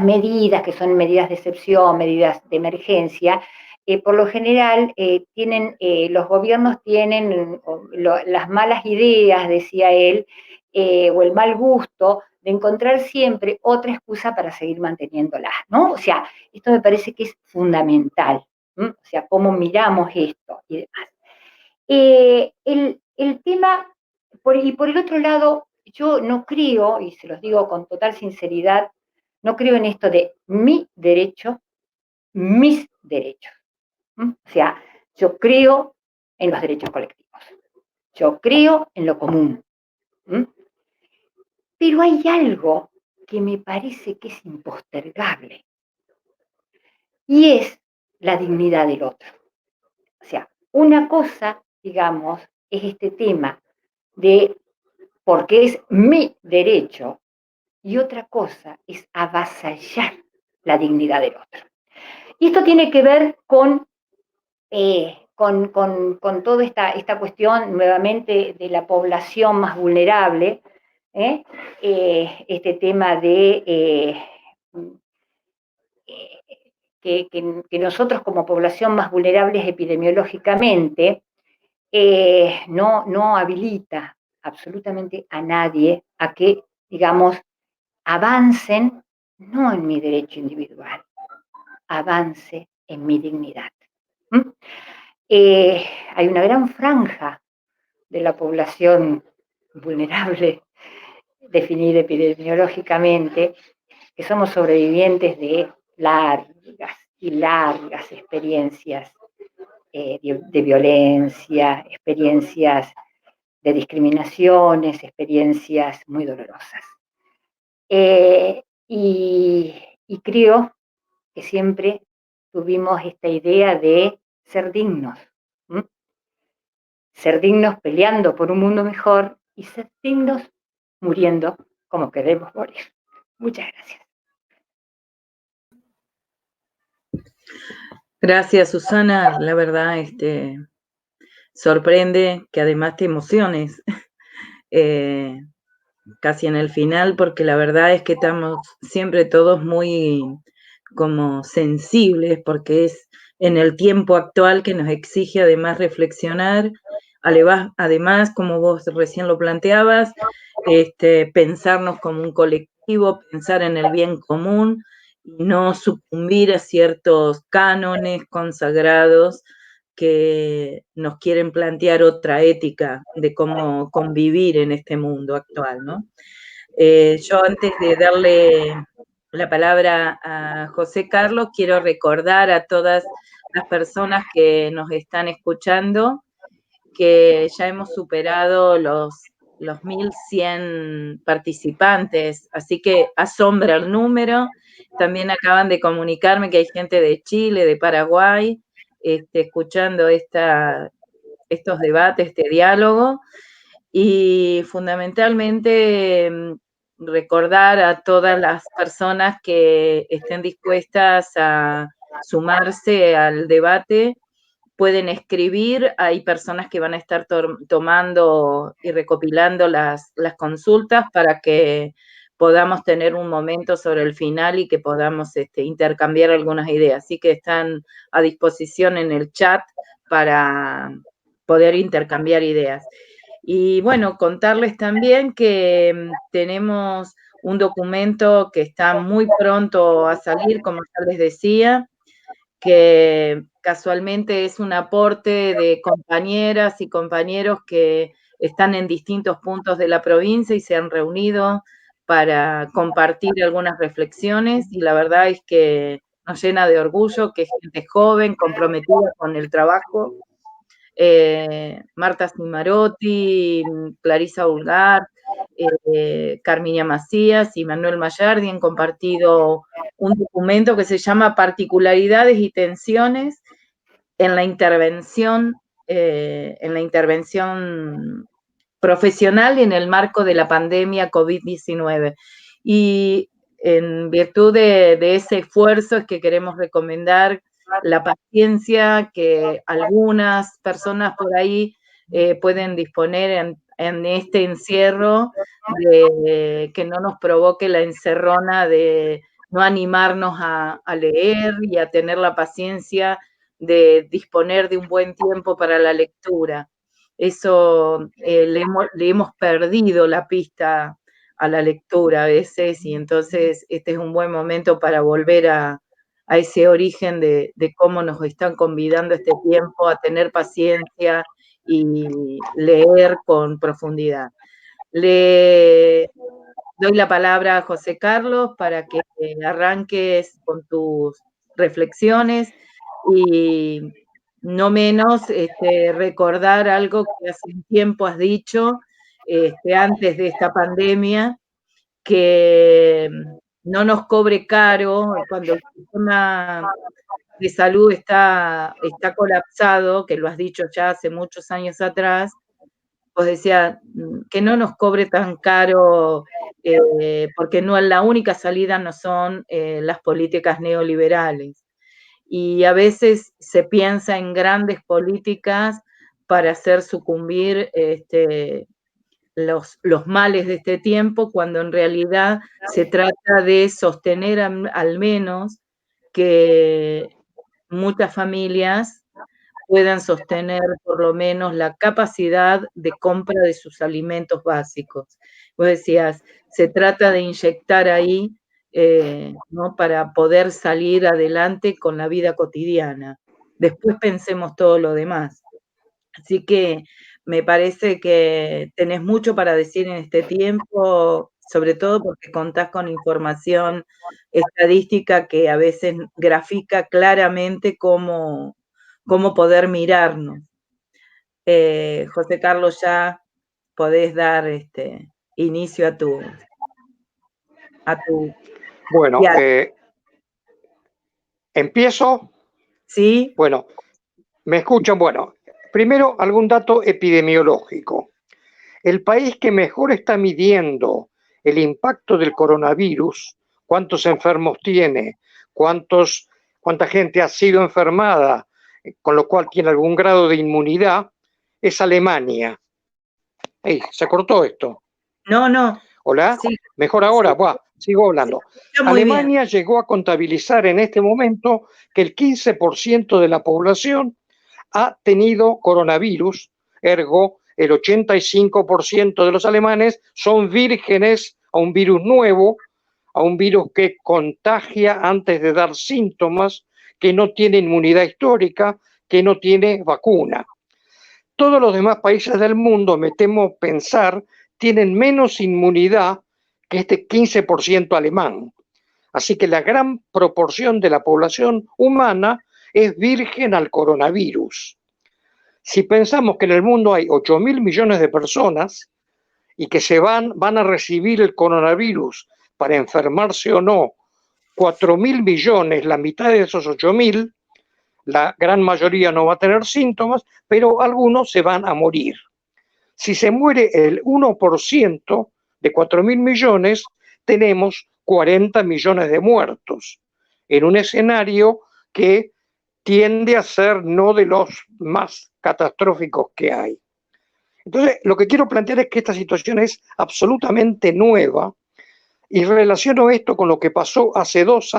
medidas, que son medidas de excepción, medidas de emergencia, por lo general los gobiernos tienen las malas ideas, decía él, o el mal gusto de encontrar siempre otra excusa para seguir manteniéndolas, ¿no? O sea, esto me parece que es fundamental, ¿m? O sea, cómo miramos esto y demás. El tema, y por el otro lado, yo no creo, y se los digo con total sinceridad, no creo en esto de mi derecho, mis derechos. O sea, yo creo en los derechos colectivos. Yo creo en lo común. Pero hay algo que me parece que es impostergable. Y es la dignidad del otro. O sea, una cosa, digamos, es este tema de porque es mi derecho, y otra cosa es avasallar la dignidad del otro. Y esto tiene que ver con toda esta cuestión nuevamente de la población más vulnerable, este tema de que nosotros como población más vulnerables epidemiológicamente no habilita absolutamente a nadie a que, digamos, avancen no en mi derecho individual, avance en mi dignidad. Hay una gran franja de la población vulnerable, definida epidemiológicamente, que somos sobrevivientes de largas y largas experiencias de violencia, experiencias de discriminaciones, experiencias muy dolorosas. Y creo que siempre tuvimos esta idea de ser dignos. Ser dignos peleando por un mundo mejor y ser dignos muriendo como queremos morir. Muchas gracias. Gracias, Susana. La verdad, sorprende que además te emociones casi en el final, porque la verdad es que estamos siempre todos muy como sensibles, porque es en el tiempo actual que nos exige además reflexionar, además, como vos recién lo planteabas, pensarnos como un colectivo, pensar en el bien común y no sucumbir a ciertos cánones consagrados que nos quieren plantear otra ética de cómo convivir en este mundo actual, ¿no? Yo antes de darle la palabra a José Carlos, quiero recordar a todas las personas que nos están escuchando que ya hemos superado los 1.100 participantes, así que asombra el número. También acaban de comunicarme que hay gente de Chile, de Paraguay, escuchando estos debates, este diálogo, y fundamentalmente recordar a todas las personas que estén dispuestas a sumarse al debate. Pueden escribir, hay personas que van a estar tomando y recopilando las consultas para que podamos tener un momento sobre el final y que podamos intercambiar algunas ideas. Así que están a disposición en el chat para poder intercambiar ideas. Y bueno, contarles también que tenemos un documento que está muy pronto a salir, como ya les decía, que casualmente es un aporte de compañeras y compañeros que están en distintos puntos de la provincia y se han reunido para compartir algunas reflexiones, y la verdad es que nos llena de orgullo que gente joven, comprometida con el trabajo, Marta Cimarotti, Clarisa Ulgar, Carminia Macías y Manuel Mayardi han compartido un documento que se llama Particularidades y tensiones en la intervención profesional y en el marco de la pandemia COVID-19. Y en virtud de ese esfuerzo es que queremos recomendar la paciencia que algunas personas por ahí pueden disponer en este encierro, de que no nos provoque la encerrona de no animarnos a leer y a tener la paciencia de disponer de un buen tiempo para la lectura. Eso le hemos perdido la pista a la lectura a veces, y entonces este es un buen momento para volver a ese origen de cómo nos están convidando este tiempo a tener paciencia y leer con profundidad. Le doy la palabra a José Carlos para que arranques con tus reflexiones y no menos recordar algo que hace un tiempo has dicho, antes de esta pandemia, que no nos cobre caro cuando el sistema de salud está colapsado, que lo has dicho ya hace muchos años atrás. Pues decía, que no nos cobre tan caro, porque no, la única salida no son las políticas neoliberales. Y a veces se piensa en grandes políticas para hacer sucumbir los males de este tiempo, cuando en realidad se trata de sostener al menos que muchas familias puedan sostener por lo menos la capacidad de compra de sus alimentos básicos. Vos decías, se trata de inyectar ahí, ¿no?, para poder salir adelante con la vida cotidiana. Después pensemos todo lo demás. Así que me parece que tenés mucho para decir en este tiempo, sobre todo porque contás con información estadística que a veces grafica claramente cómo poder mirarnos. José Carlos, ya podés dar inicio a tu Bueno, ¿empiezo? Sí. Bueno, ¿me escuchan? Bueno, primero algún dato epidemiológico. El país que mejor está midiendo el impacto del coronavirus, cuántos enfermos tiene, cuánta gente ha sido enfermada, con lo cual tiene algún grado de inmunidad, es Alemania. ¡Ey! ¿Se cortó esto? No. ¿Hola? Sí. Mejor ahora. Sí. Buah, sigo hablando. Sí, Alemania llegó a contabilizar en este momento que el 15% de la población ha tenido coronavirus, ergo el 85% de los alemanes son vírgenes a un virus nuevo, a un virus que contagia antes de dar síntomas, que no tiene inmunidad histórica, que no tiene vacuna. Todos los demás países del mundo, me temo pensar, tienen menos inmunidad que este 15% alemán. Así que la gran proporción de la población humana es virgen al coronavirus. Si pensamos que en el mundo hay 8.000 millones de personas y que van a recibir el coronavirus para enfermarse o no, 4.000 millones, la mitad de esos 8.000, la gran mayoría no va a tener síntomas, pero algunos se van a morir. Si se muere el 1% de 4.000 millones, tenemos 40 millones de muertos, en un escenario que tiende a ser no de los más catastróficos que hay. Entonces, lo que quiero plantear es que esta situación es absolutamente nueva, y relaciono esto con lo que pasó hace 12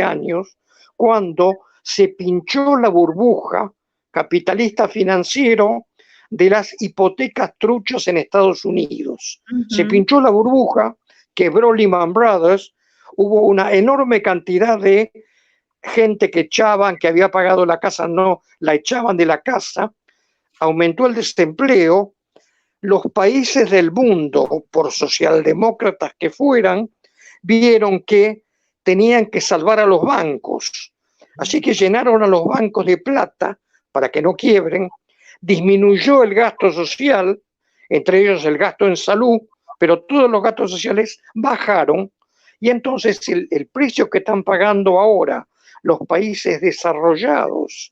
años, cuando se pinchó la burbuja capitalista financiero de las hipotecas truchas en Estados Unidos. Se pinchó la burbuja, quebró Lehman Brothers, hubo una enorme cantidad de gente que echaban, que había pagado la casa, no la echaban de la casa, aumentó el desempleo. Los países del mundo, por socialdemócratas que fueran, vieron que tenían que salvar a los bancos. Así que llenaron a los bancos de plata para que no quiebren, disminuyó el gasto social, entre ellos el gasto en salud, pero todos los gastos sociales bajaron y entonces el precio que están pagando ahora los países desarrollados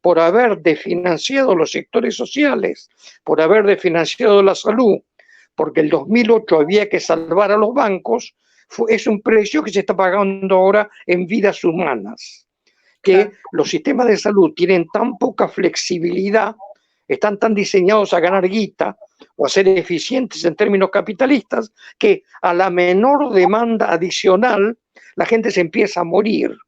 por haber desfinanciado los sectores sociales, por haber desfinanciado la salud, porque el 2008 había que salvar a los bancos, es un precio que se está pagando ahora en vidas humanas. Que los sistemas de salud tienen tan poca flexibilidad, están tan diseñados a ganar guita o a ser eficientes en términos capitalistas, que a la menor demanda adicional la gente se empieza a morir.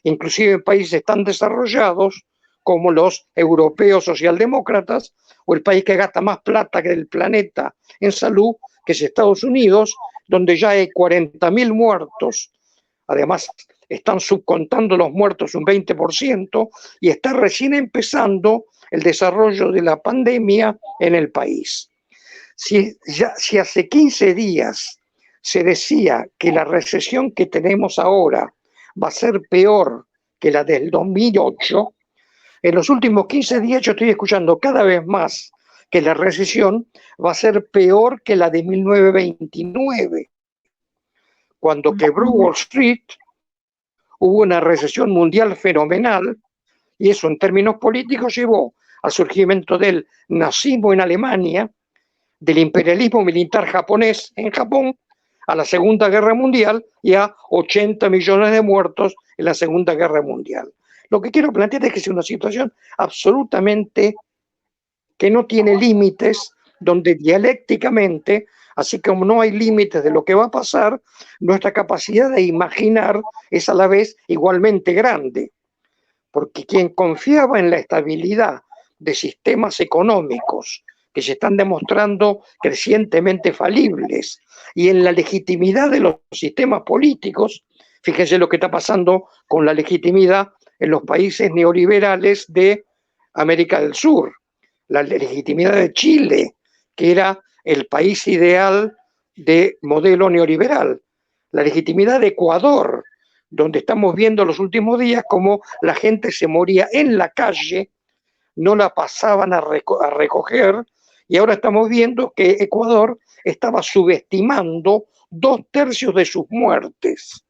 Inclusive en países tan desarrollados como los europeos socialdemócratas, o el país que gasta más plata que del planeta en salud, que es Estados Unidos, donde ya hay 40.000 muertos. Además, están subcontando los muertos un 20% y está recién empezando el desarrollo de la pandemia en el país. Si hace 15 días se decía que la recesión que tenemos ahora va a ser peor que la del 2008, en los últimos 15 días yo estoy escuchando cada vez más que la recesión va a ser peor que la de 1929. Cuando quebró Wall Street, hubo una recesión mundial fenomenal y eso en términos políticos llevó al surgimiento del nazismo en Alemania, del imperialismo militar japonés en Japón, a la Segunda Guerra Mundial y a 80 millones de muertos en la Segunda Guerra Mundial. Lo que quiero plantear es que es una situación absolutamente que no tiene límites, donde dialécticamente, así como no hay límites de lo que va a pasar, nuestra capacidad de imaginar es a la vez igualmente grande. Porque quien confiaba en la estabilidad de sistemas económicos que se están demostrando crecientemente falibles y en la legitimidad de los sistemas políticos, fíjense lo que está pasando con la legitimidad en los países neoliberales de América del Sur, la legitimidad de Chile, que era el país ideal de modelo neoliberal, la legitimidad de Ecuador, donde estamos viendo los últimos días cómo la gente se moría en la calle, no la pasaban a recoger, y ahora estamos viendo que Ecuador estaba subestimando 2/3 de sus muertes.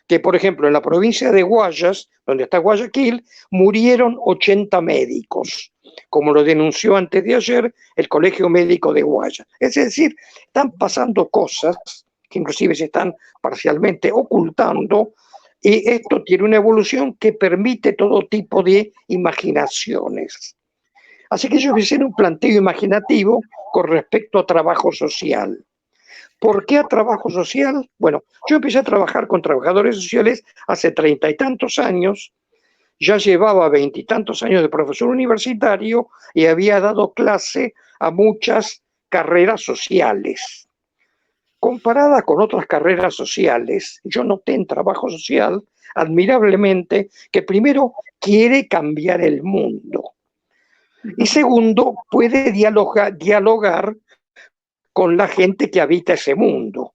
Que, por ejemplo, en la provincia de Guayas, donde está Guayaquil, murieron 80 médicos, como lo denunció antes de ayer el Colegio Médico de Guayas. Es decir, están pasando cosas que inclusive se están parcialmente ocultando, y esto tiene una evolución que permite todo tipo de imaginaciones. Así que yo voy a hacer un planteo imaginativo con respecto a trabajo social. ¿Por qué a trabajo social? Bueno, yo empecé a trabajar con trabajadores sociales hace 30 y tantos años, ya llevaba 20 y tantos años de profesor universitario y había dado clase a muchas carreras sociales. Comparada con otras carreras sociales, yo noté en trabajo social, admirablemente, que primero quiere cambiar el mundo y segundo, puede dialogar con la gente que habita ese mundo.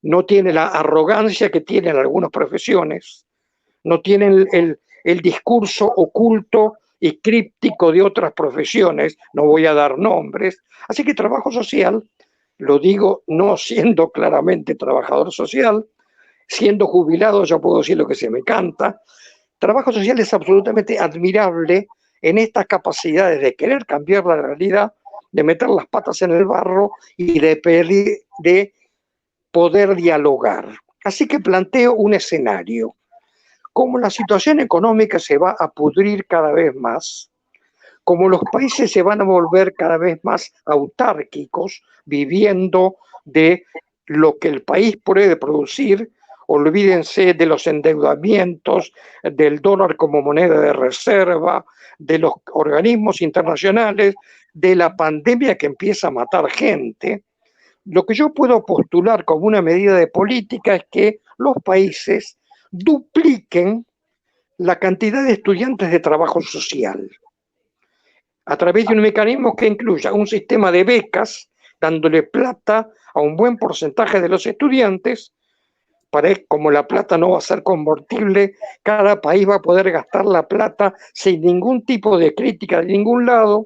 No tiene la arrogancia que tienen algunas profesiones, no tienen el discurso oculto y críptico de otras profesiones, no voy a dar nombres. Así que trabajo social, lo digo no siendo claramente trabajador social, siendo jubilado ya puedo decir lo que se me canta. Trabajo social es absolutamente admirable en estas capacidades de querer cambiar la realidad, de meter las patas en el barro y de poder dialogar. Así que planteo un escenario. Como la situación económica se va a pudrir cada vez más, como los países se van a volver cada vez más autárquicos, viviendo de lo que el país puede producir, olvídense de los endeudamientos, del dólar como moneda de reserva, de los organismos internacionales, de la pandemia que empieza a matar gente. Lo que yo puedo postular como una medida de política es que los países dupliquen la cantidad de estudiantes de trabajo social a través de un mecanismo que incluya un sistema de becas, dándole plata a un buen porcentaje de los estudiantes como la plata no va a ser convertible, cada país va a poder gastar la plata sin ningún tipo de crítica de ningún lado,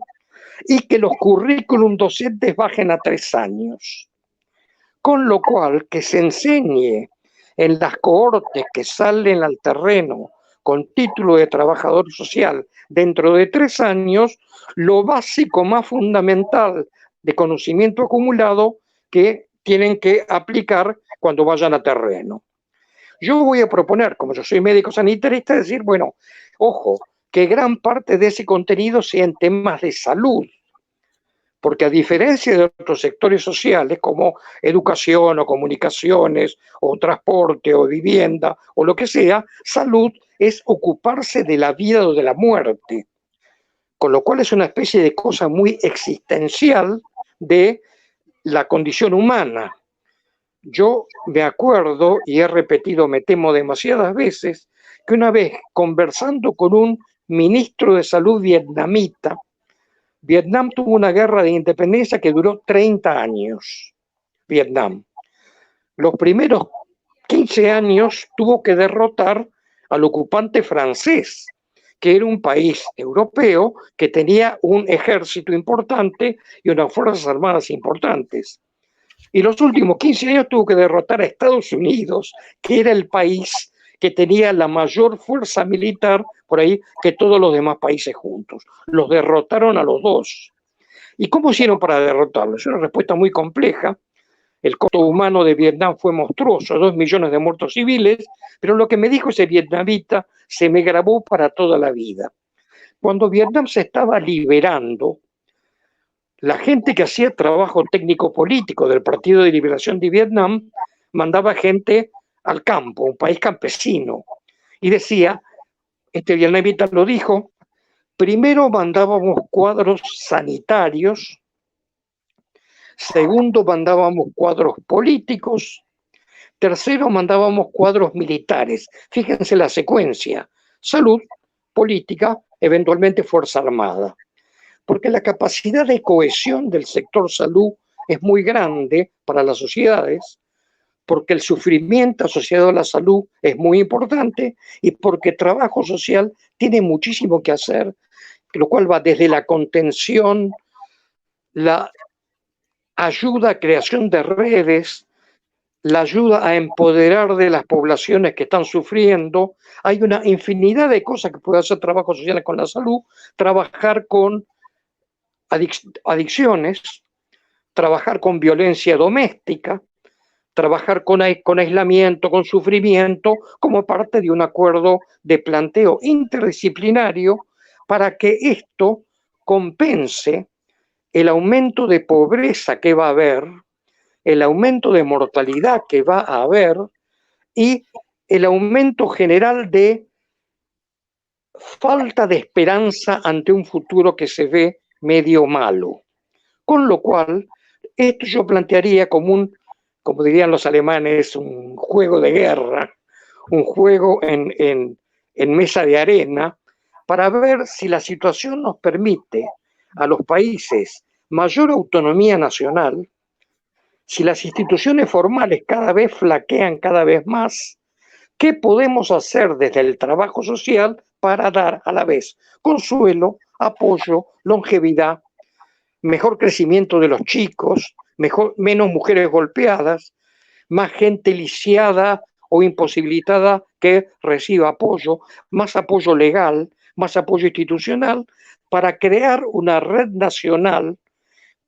y que los currículum docentes bajen a 3 años. Con lo cual, que se enseñe en las cohortes que salen al terreno con título de trabajador social dentro de 3 años, lo básico más fundamental de conocimiento acumulado que tienen que aplicar cuando vayan a terreno. Yo voy a proponer, como yo soy médico sanitarista, decir, bueno, ojo, que gran parte de ese contenido sea en temas de salud, porque a diferencia de otros sectores sociales como educación o comunicaciones o transporte o vivienda o lo que sea, salud es ocuparse de la vida o de la muerte, con lo cual es una especie de cosa muy existencial de la condición humana. Yo me acuerdo, y he repetido, me temo demasiadas veces, que una vez conversando con un ministro de salud vietnamita, Vietnam tuvo una guerra de independencia que duró 30 años. Vietnam. Los primeros 15 años tuvo que derrotar al ocupante francés, que era un país europeo que tenía un ejército importante y unas fuerzas armadas importantes. Y los últimos 15 años tuvo que derrotar a Estados Unidos, que era el país que tenía la mayor fuerza militar por ahí que todos los demás países juntos. Los derrotaron a los dos. ¿Y cómo hicieron para derrotarlos? Es una respuesta muy compleja. El costo humano de Vietnam fue monstruoso, 2 millones de muertos civiles, pero lo que me dijo ese vietnamita se me grabó para toda la vida. Cuando Vietnam se estaba liberando, la gente que hacía trabajo técnico político del Partido de Liberación de Vietnam mandaba gente al campo, un país campesino, y decía, este vietnamita lo dijo, primero mandábamos cuadros sanitarios, segundo mandábamos cuadros políticos, tercero mandábamos cuadros militares. Fíjense la secuencia, salud, política, eventualmente Fuerza Armada. Porque la capacidad de cohesión del sector salud es muy grande para las sociedades, porque el sufrimiento asociado a la salud es muy importante y porque trabajo social tiene muchísimo que hacer, lo cual va desde la contención, la ayuda a creación de redes, la ayuda a empoderar de las poblaciones que están sufriendo. Hay una infinidad de cosas que puede hacer trabajo social con la salud, trabajar con adicciones, trabajar con violencia doméstica, trabajar con aislamiento, con sufrimiento, como parte de un acuerdo de planteo interdisciplinario para que esto compense el aumento de pobreza que va a haber, el aumento de mortalidad que va a haber y el aumento general de falta de esperanza ante un futuro que se ve medio malo. Con lo cual, esto yo plantearía como como dirían los alemanes, un juego de guerra, un juego en mesa de arena, para ver si la situación nos permite a los países mayor autonomía nacional, si las instituciones formales cada vez flaquean cada vez más, ¿qué podemos hacer desde el trabajo social para dar a la vez consuelo, apoyo, longevidad, mejor crecimiento de los chicos, menos mujeres golpeadas, más gente lisiada o imposibilitada que reciba apoyo, más apoyo legal, más apoyo institucional, para crear una red nacional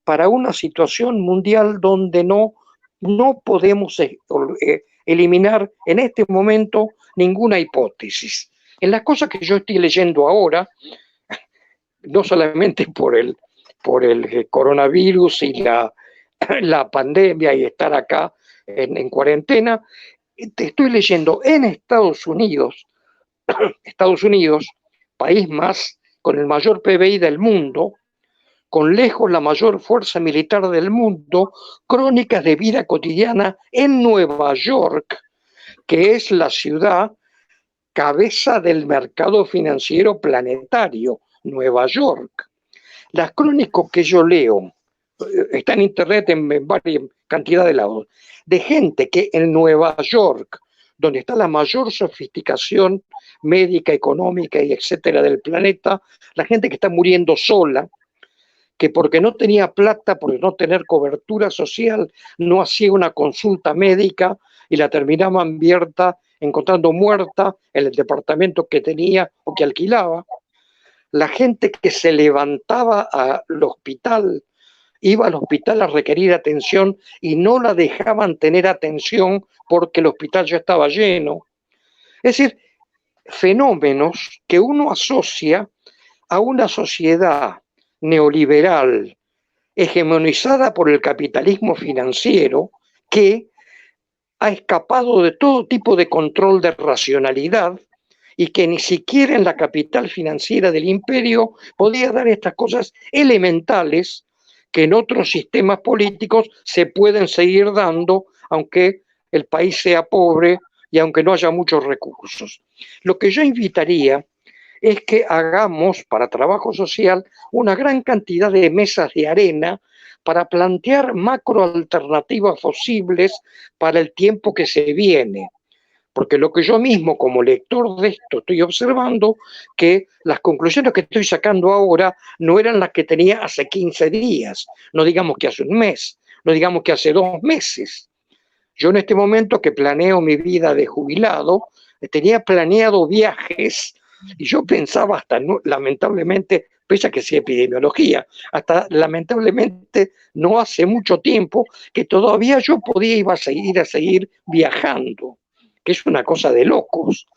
para una situación mundial donde no podemos eliminar en este momento ninguna hipótesis. En las cosas que yo estoy leyendo ahora, no solamente por el coronavirus y la pandemia y estar acá en cuarentena, te estoy leyendo en Estados Unidos, país más con el mayor PBI del mundo, con lejos la mayor fuerza militar del mundo, crónicas de vida cotidiana en Nueva York, que es la ciudad cabeza del mercado financiero planetario, Nueva York. Las crónicas que yo leo, está en internet en varias cantidad de lados, de gente que en Nueva York donde está la mayor sofisticación médica, económica y etcétera del planeta, la gente que está muriendo sola, que porque no tenía plata, por no tener cobertura social, no hacía una consulta médica y la terminaban encontrando muerta en el departamento que tenía o que alquilaba. La gente que se levantaba al hospital, iba al hospital a requerir atención y no la dejaban tener atención porque el hospital ya estaba lleno. Es decir, fenómenos que uno asocia a una sociedad neoliberal hegemonizada por el capitalismo financiero que ha escapado de todo tipo de control de racionalidad y que ni siquiera en la capital financiera del imperio podía dar estas cosas elementales que en otros sistemas políticos se pueden seguir dando, aunque el país sea pobre y aunque no haya muchos recursos. Lo que yo invitaría es que hagamos para trabajo social una gran cantidad de mesas de arena para plantear macroalternativas posibles para el tiempo que se viene. Porque lo que yo mismo como lector de esto estoy observando, que las conclusiones que estoy sacando ahora no eran las que tenía hace 15 días, no digamos que hace un mes, no digamos que hace 2 meses. Yo en este momento que planeo mi vida de jubilado, tenía planeado viajes y yo pensaba hasta, lamentablemente, pese a que sea epidemiología, hasta lamentablemente no hace mucho tiempo que todavía yo iba a seguir viajando, que es una cosa de locos,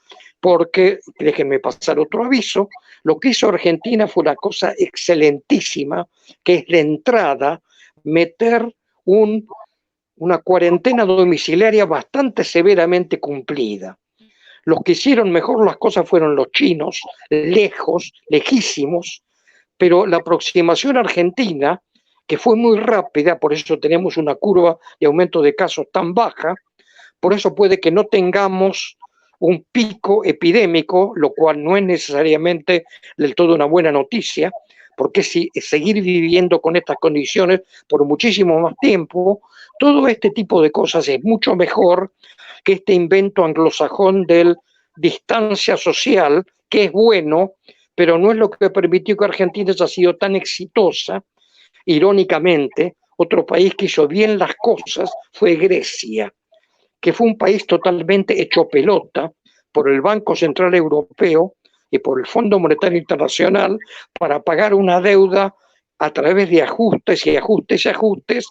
porque, déjenme pasar otro aviso, lo que hizo Argentina fue una cosa excelentísima, que es de entrada meter una cuarentena domiciliaria bastante severamente cumplida. Los que hicieron mejor las cosas fueron los chinos, lejos, lejísimos, pero la aproximación argentina, que fue muy rápida, por eso tenemos una curva de aumento de casos tan baja, por eso puede que no tengamos un pico epidémico, lo cual no es necesariamente del todo una buena noticia, porque si seguir viviendo con estas condiciones por muchísimo más tiempo, todo este tipo de cosas es mucho mejor que este invento anglosajón del distancia social, que es bueno, pero no es lo que permitió que Argentina haya sido tan exitosa. Irónicamente, otro país que hizo bien las cosas fue Grecia, que fue un país totalmente hecho pelota por el Banco Central Europeo y por el Fondo Monetario Internacional para pagar una deuda a través de ajustes y ajustes y ajustes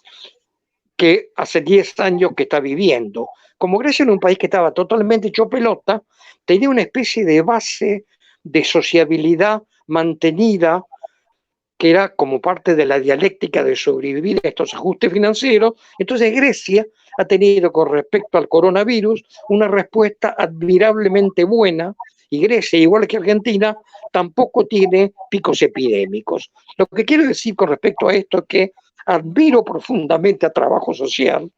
que hace 10 años que está viviendo. Como Grecia era un país que estaba totalmente hecho pelota, tenía una especie de base de sociabilidad mantenida que era como parte de la dialéctica de sobrevivir a estos ajustes financieros. Entonces Grecia ha tenido con respecto al coronavirus una respuesta admirablemente buena y Grecia, igual que Argentina, tampoco tiene picos epidémicos. Lo que quiero decir con respecto a esto es que admiro profundamente a Trabajo Social.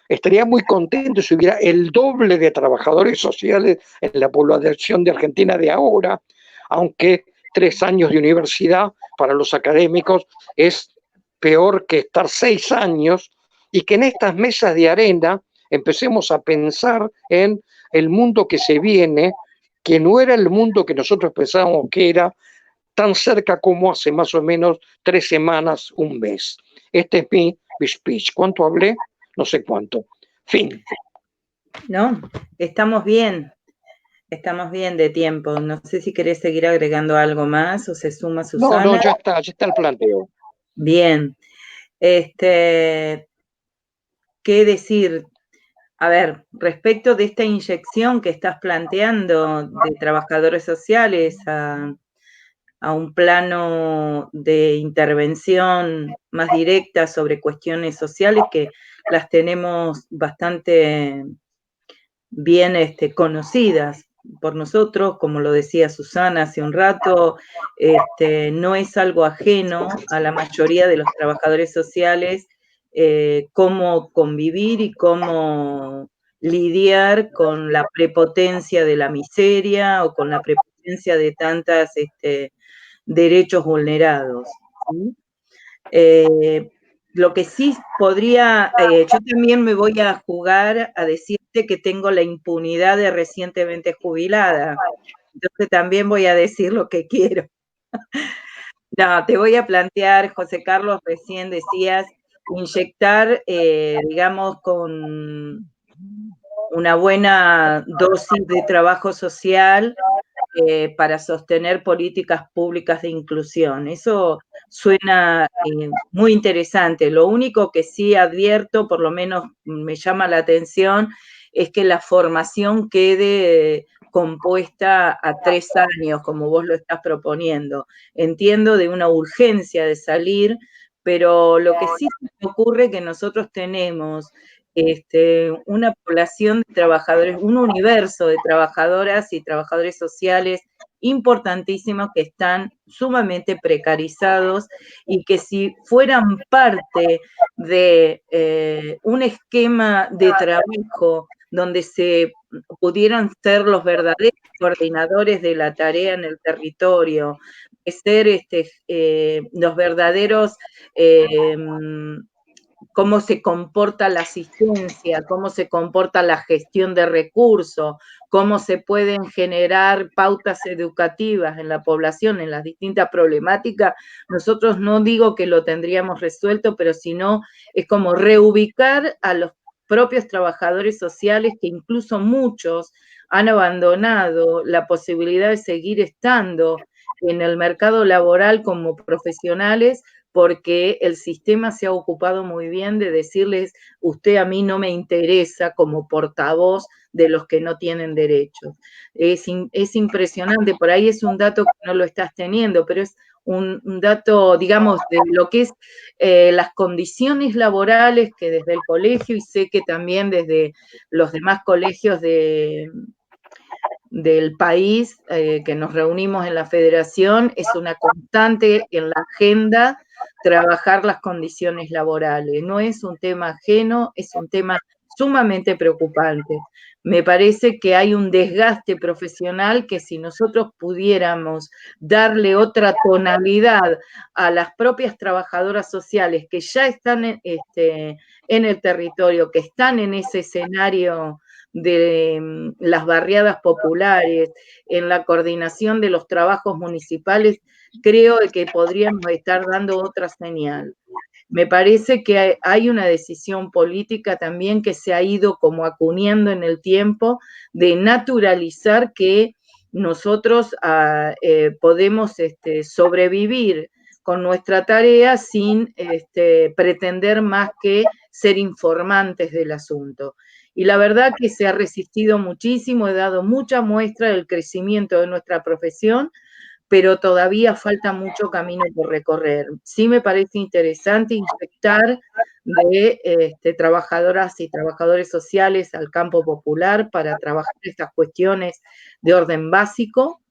Estaría muy contento si hubiera el doble de trabajadores sociales en la población de Argentina de ahora, aunque 3 años de universidad para los académicos es peor que estar 6 años, y que en estas mesas de arena empecemos a pensar en el mundo que se viene, que no era el mundo que nosotros pensábamos que era, tan cerca como hace más o menos 3 semanas, un mes. Este es mi speech. ¿Cuánto hablé? No sé cuánto. Fin. No, estamos bien de tiempo. No sé si querés seguir agregando algo más o se suma Susana. No, ya está el planteo. Bien. ¿Qué decir? A ver, respecto de esta inyección que estás planteando de trabajadores sociales a un plano de intervención más directa sobre cuestiones sociales que las tenemos bastante bien conocidas por nosotros, como lo decía Susana hace un rato, no es algo ajeno a la mayoría de los trabajadores sociales, cómo convivir y cómo lidiar con la prepotencia de la miseria o con la prepotencia de tantos derechos vulnerados, ¿sí? Lo que sí podría, yo también me voy a jugar a decir viste que tengo la impunidad de recientemente jubilada. Entonces también voy a decir lo que quiero. No, te voy a plantear, José Carlos, recién decías, inyectar, digamos, con una buena dosis de trabajo social para sostener políticas públicas de inclusión. Eso suena muy interesante. Lo único que sí advierto, por lo menos me llama la atención, es que la formación quede compuesta a 3 años, como vos lo estás proponiendo. Entiendo de una urgencia de salir, pero lo que sí se me ocurre que nosotros tenemos una población de trabajadores, un universo de trabajadoras y trabajadores sociales importantísimos que están sumamente precarizados y que si fueran parte de un esquema de trabajo donde se pudieran ser los verdaderos coordinadores de la tarea en el territorio, de ser los verdaderos cómo se comporta la asistencia, cómo se comporta la gestión de recursos, cómo se pueden generar pautas educativas en la población, en las distintas problemáticas. Nosotros no digo que lo tendríamos resuelto, pero sino es como reubicar a los propios trabajadores sociales, que incluso muchos han abandonado la posibilidad de seguir estando en el mercado laboral como profesionales, porque el sistema se ha ocupado muy bien de decirles, usted a mí no me interesa como portavoz de los que no tienen derechos. Es impresionante, por ahí es un dato que no lo estás teniendo, pero es un dato, digamos, de lo que es las condiciones laborales que desde el colegio, y sé que también desde los demás colegios del país que nos reunimos en la federación, es una constante en la agenda trabajar las condiciones laborales. No es un tema ajeno, es un tema sumamente preocupante. Me parece que hay un desgaste profesional que si nosotros pudiéramos darle otra tonalidad a las propias trabajadoras sociales que ya están en el territorio, que están en ese escenario de las barriadas populares, en la coordinación de los trabajos municipales, creo que podríamos estar dando otra señal. Me parece que hay una decisión política también que se ha ido como acuñando en el tiempo de naturalizar que nosotros podemos sobrevivir con nuestra tarea sin pretender más que ser informantes del asunto. Y la verdad que se ha resistido muchísimo, he dado mucha muestra del crecimiento de nuestra profesión, pero todavía falta mucho camino por recorrer. Sí me parece interesante inyectar de trabajadoras y trabajadores sociales al campo popular para trabajar estas cuestiones de orden básico,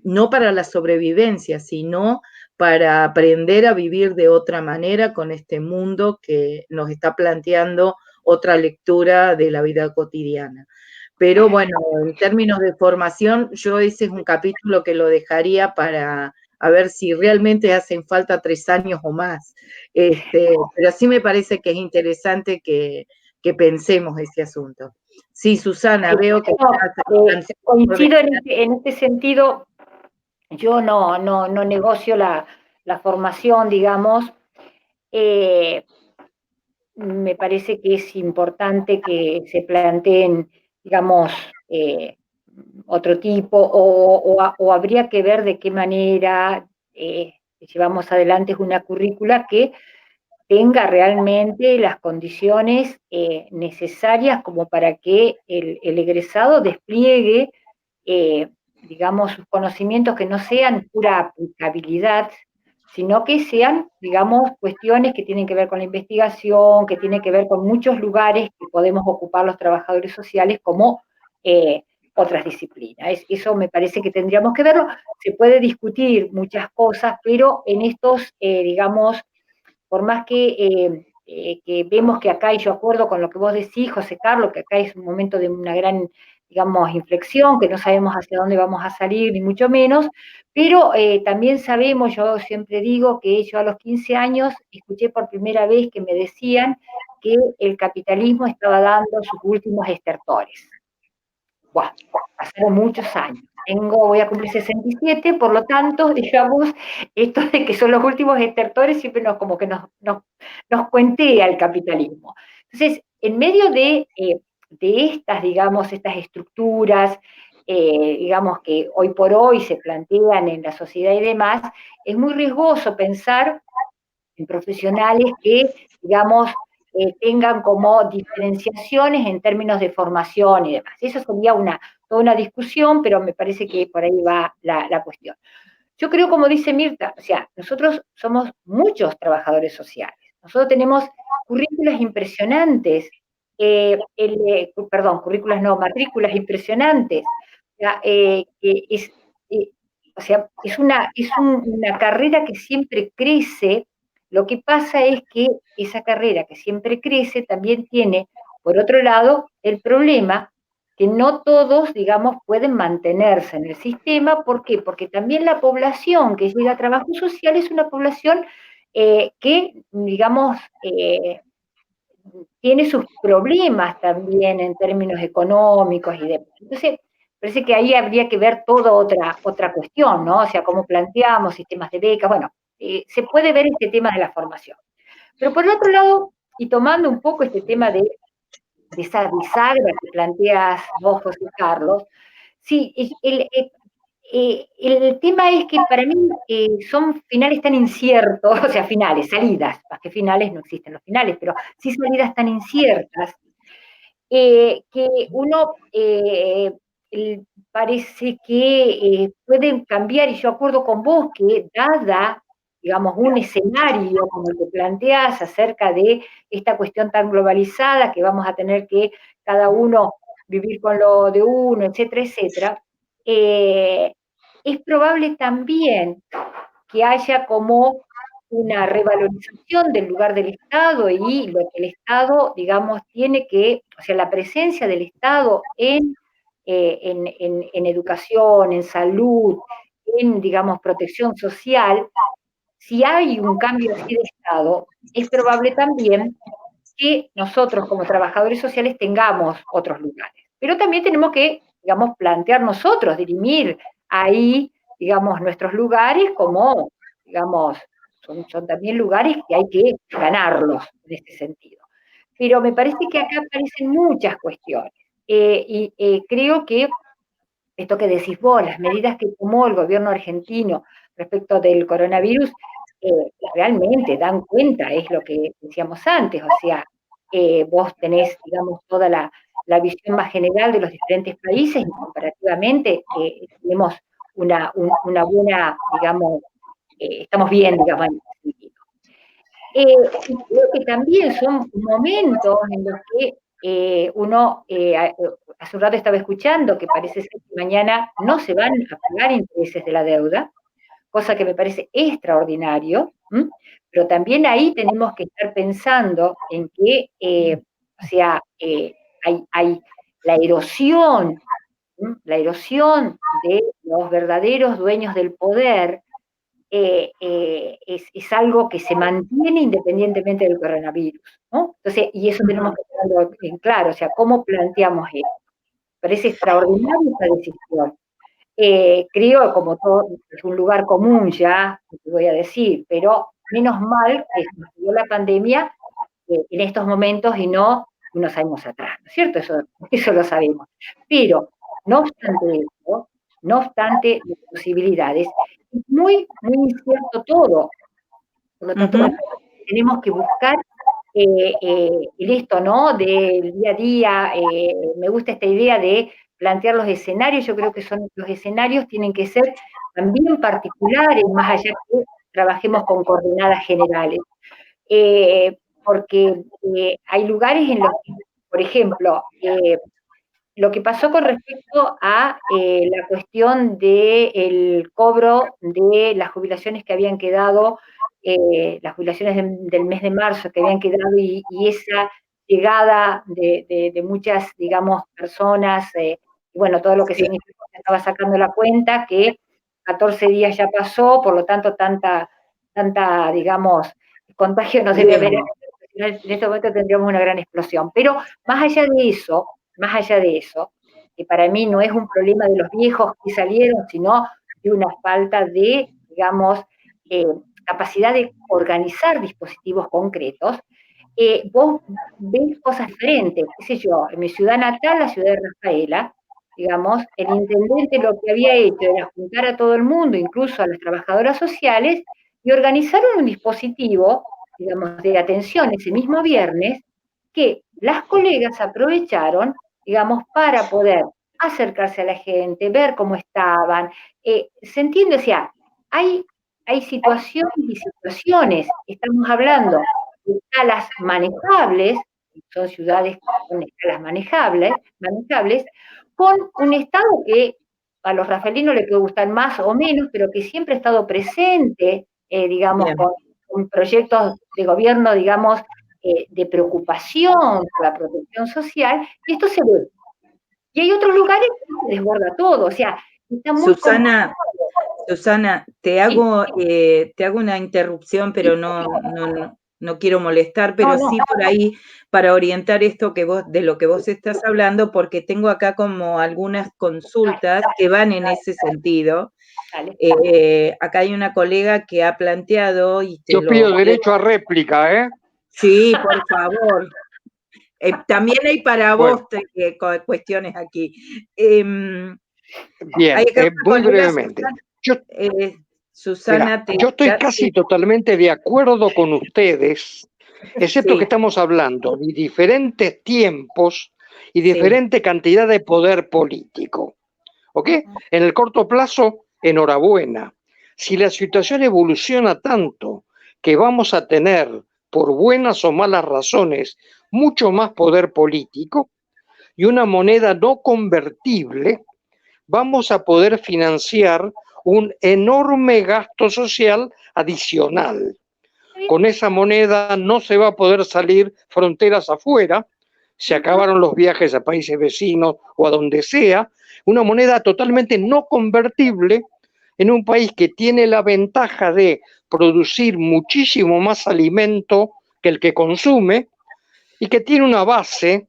no para la sobrevivencia, sino para aprender a vivir de otra manera con este mundo que nos está planteando otra lectura de la vida cotidiana. Pero bueno, en términos de formación, yo ese es un capítulo que lo dejaría para a ver si realmente hacen falta 3 años o más. Pero sí me parece que es interesante que pensemos ese asunto. Sí, Susana, veo que coincido en este sentido. Yo no negocio la formación, digamos. Me parece que es importante que se planteen, digamos, otro tipo, o habría que ver de qué manera llevamos adelante una currícula que tenga realmente las condiciones necesarias como para que el egresado despliegue, digamos, sus conocimientos que no sean pura aplicabilidad, sino que sean, digamos, cuestiones que tienen que ver con la investigación, que tienen que ver con muchos lugares que podemos ocupar los trabajadores sociales como otras disciplinas. Eso me parece que tendríamos que verlo. Se puede discutir muchas cosas, pero en estos, digamos, por más que vemos que acá, y yo acuerdo con lo que vos decís, José Carlos, que acá es un momento de una gran, digamos, inflexión, que no sabemos hacia dónde vamos a salir, ni mucho menos, pero también sabemos, yo siempre digo que yo a los 15 años escuché por primera vez que me decían que el capitalismo estaba dando sus últimos estertores. Bueno, pasaron muchos años. Voy a cumplir 67, por lo tanto, digamos, esto de que son los últimos estertores siempre como que nos cuentea el capitalismo. Entonces, en medio de estas, digamos, estas estructuras, digamos, que hoy por hoy se plantean en la sociedad y demás, es muy riesgoso pensar en profesionales que, digamos, tengan como diferenciaciones en términos de formación y demás. Eso sería toda una discusión, pero me parece que por ahí va la cuestión. Yo creo, como dice Mirta, o sea, nosotros somos muchos trabajadores sociales. Nosotros tenemos currículas impresionantes, currículas no, matrículas impresionantes. O sea, es una carrera que siempre crece. Lo que pasa es que esa carrera que siempre crece también tiene, por otro lado, el problema que no todos, digamos, pueden mantenerse en el sistema. ¿Por qué? Porque también la población que llega a trabajo social es una población que, digamos, tiene sus problemas también en términos económicos y demás. Entonces, parece que ahí habría que ver toda otra cuestión, ¿no? O sea, cómo planteamos sistemas de becas, bueno, se puede ver este tema de la formación. Pero por el otro lado, y tomando un poco este tema de esa bisagra que planteas vos, José Carlos, sí, el tema es que para mí son finales tan inciertos, o sea, salidas, más que finales, no existen los finales, pero sí salidas tan inciertas, que uno parece que pueden cambiar, y yo acuerdo con vos que dada, digamos, un escenario como el que planteás acerca de esta cuestión tan globalizada, que vamos a tener que cada uno vivir con lo de uno, etcétera, etcétera, es probable también que haya como una revalorización del lugar del Estado y lo que el Estado, digamos, tiene que, o sea, la presencia del Estado en educación, en salud, en, digamos, protección social. Si hay un cambio así de Estado, es probable también que nosotros como trabajadores sociales tengamos otros lugares. Pero también tenemos que, digamos, plantear nosotros, dirimir ahí, digamos, nuestros lugares como, digamos, son también lugares que hay que ganarlos en este sentido. Pero me parece que acá aparecen muchas cuestiones. Creo que esto que decís vos, las medidas que tomó el gobierno argentino respecto del coronavirus, realmente dan cuenta, es lo que decíamos antes, o sea, vos tenés, digamos, toda la visión más general de los diferentes países y comparativamente tenemos una buena, digamos, estamos bien, digamos, en ese sentido. Y creo que también son momentos en los que uno, hace un rato estaba escuchando que parece ser que mañana no se van a pagar intereses de la deuda, cosa que me parece extraordinario, pero también ahí tenemos que estar pensando en que, o sea, hay la erosión de los verdaderos dueños del poder, es algo que se mantiene independientemente del coronavirus, ¿no? Entonces, y eso tenemos que tenerlo en claro, o sea, ¿cómo planteamos esto? Parece extraordinaria esta decisión. Creo, como todo, es un lugar común ya, te voy a decir, pero menos mal que nos dio la pandemia en estos momentos y no unos años atrás, ¿no es cierto? Eso lo sabemos. Pero, no obstante eso, no obstante las posibilidades, es muy, muy incierto todo. Por lo tanto, tenemos que buscar esto, ¿no? Del día a día. Me gusta esta idea de plantear los escenarios. Yo creo que los escenarios tienen que ser también particulares, más allá que trabajemos con coordenadas generales. Porque hay lugares en los que, por ejemplo, lo que pasó con respecto a la cuestión del cobro de las jubilaciones que habían quedado, las jubilaciones del mes de marzo que habían quedado, y esa llegada de muchas, digamos, personas, y bueno, todo lo que significó, que estaba sacando la cuenta, que 14 días ya pasó, por lo tanto, tanta, digamos, contagio no debe haber en este momento tendríamos una gran explosión. Pero más allá de eso, que para mí no es un problema de los viejos que salieron, sino de una falta de, digamos, capacidad de organizar dispositivos concretos, vos ves cosas diferentes, qué sé yo, en mi ciudad natal, la ciudad de Rafaela, digamos, el intendente lo que había hecho era juntar a todo el mundo, incluso a las trabajadoras sociales, y organizaron un dispositivo, digamos, de atención ese mismo viernes, que las colegas aprovecharon, digamos, para poder acercarse a la gente, ver cómo estaban, se entiende, o sea, hay situaciones y situaciones, estamos hablando de escalas manejables, son ciudades con escalas manejables, con un Estado que a los rafaelinos les puede gustar más o menos, pero que siempre ha estado presente, digamos, con proyectos de gobierno, digamos, de preocupación por la protección social, y esto se ve. Y hay otros lugares que se desborda todo, o sea, está muy Susana, te hago una interrupción, pero no quiero molestar, pero sí por ahí para orientar esto de lo que vos estás hablando, porque tengo acá como algunas consultas que van en ese sentido. Acá hay una colega que ha planteado y yo pido derecho a réplica, ¿eh? Sí, por favor. También hay para vos cuestiones aquí. Bien, muy brevemente. Susana, yo estoy casi totalmente de acuerdo con ustedes, excepto que estamos hablando de diferentes tiempos y diferente cantidad de poder político. ¿Ok? En el corto plazo, enhorabuena. Si la situación evoluciona tanto que vamos a tener, por buenas o malas razones, mucho más poder político y una moneda no convertible, vamos a poder financiar un enorme gasto social adicional. Con esa moneda no se va a poder salir fronteras afuera, se acabaron los viajes a países vecinos o a donde sea, una moneda totalmente no convertible en un país que tiene la ventaja de producir muchísimo más alimento que el que consume y que tiene una base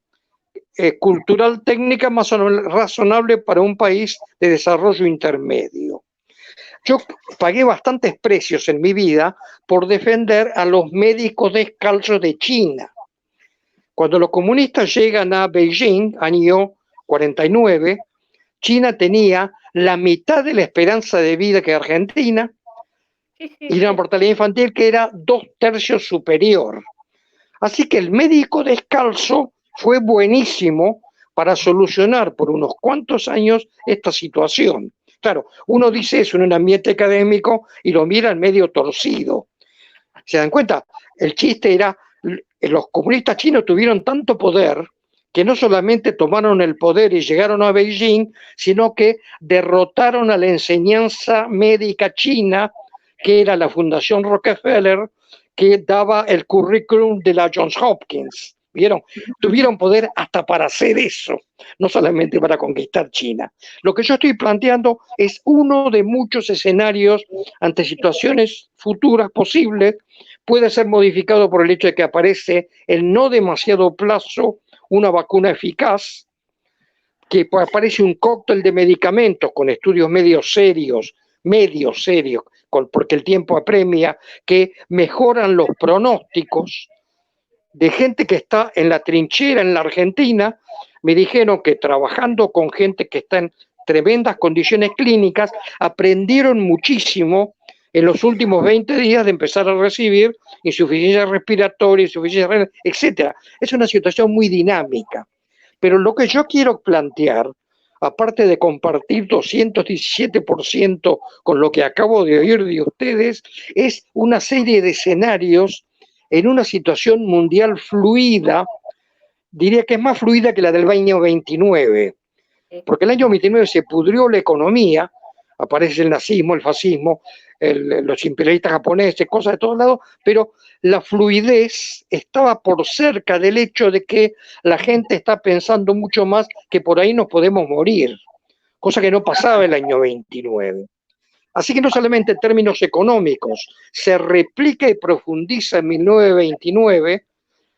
cultural técnica más razonable para un país de desarrollo intermedio. Yo pagué bastantes precios en mi vida por defender a los médicos descalzos de China. Cuando los comunistas llegan a Beijing, año 49, China tenía la mitad de la esperanza de vida que Argentina y una mortalidad infantil que era 2/3 superior. Así que el médico descalzo fue buenísimo para solucionar por unos cuantos años esta situación. Claro, uno dice eso en un ambiente académico y lo miran medio torcido. ¿Se dan cuenta? El chiste era, los comunistas chinos tuvieron tanto poder que no solamente tomaron el poder y llegaron a Beijing, sino que derrotaron a la enseñanza médica china, que era la Fundación Rockefeller, que daba el currículum de la Johns Hopkins. ¿Vieron? Tuvieron poder hasta para hacer eso, no solamente para conquistar China. Lo que yo estoy planteando es uno de muchos escenarios ante situaciones futuras posibles. Puede ser modificado por el hecho de que aparece en no demasiado plazo una vacuna eficaz, que aparece un cóctel de medicamentos con estudios medio serios, porque el tiempo apremia, que mejoran los pronósticos de gente que está en la trinchera en la Argentina. Me dijeron que trabajando con gente que está en tremendas condiciones clínicas, aprendieron muchísimo en los últimos 20 días de empezar a recibir insuficiencia respiratoria, insuficiencia renal, etc. Es una situación muy dinámica. Pero lo que yo quiero plantear, aparte de compartir 217% con lo que acabo de oír de ustedes, es una serie de escenarios en una situación mundial fluida, diría que es más fluida que la del año 29, porque el año 29 se pudrió la economía, aparece el nazismo, el fascismo, los imperialistas japoneses, cosas de todos lados, pero la fluidez estaba por cerca del hecho de que la gente está pensando mucho más que por ahí nos podemos morir, cosa que no pasaba el año 29. Así que no solamente en términos económicos se replica y profundiza en 1929,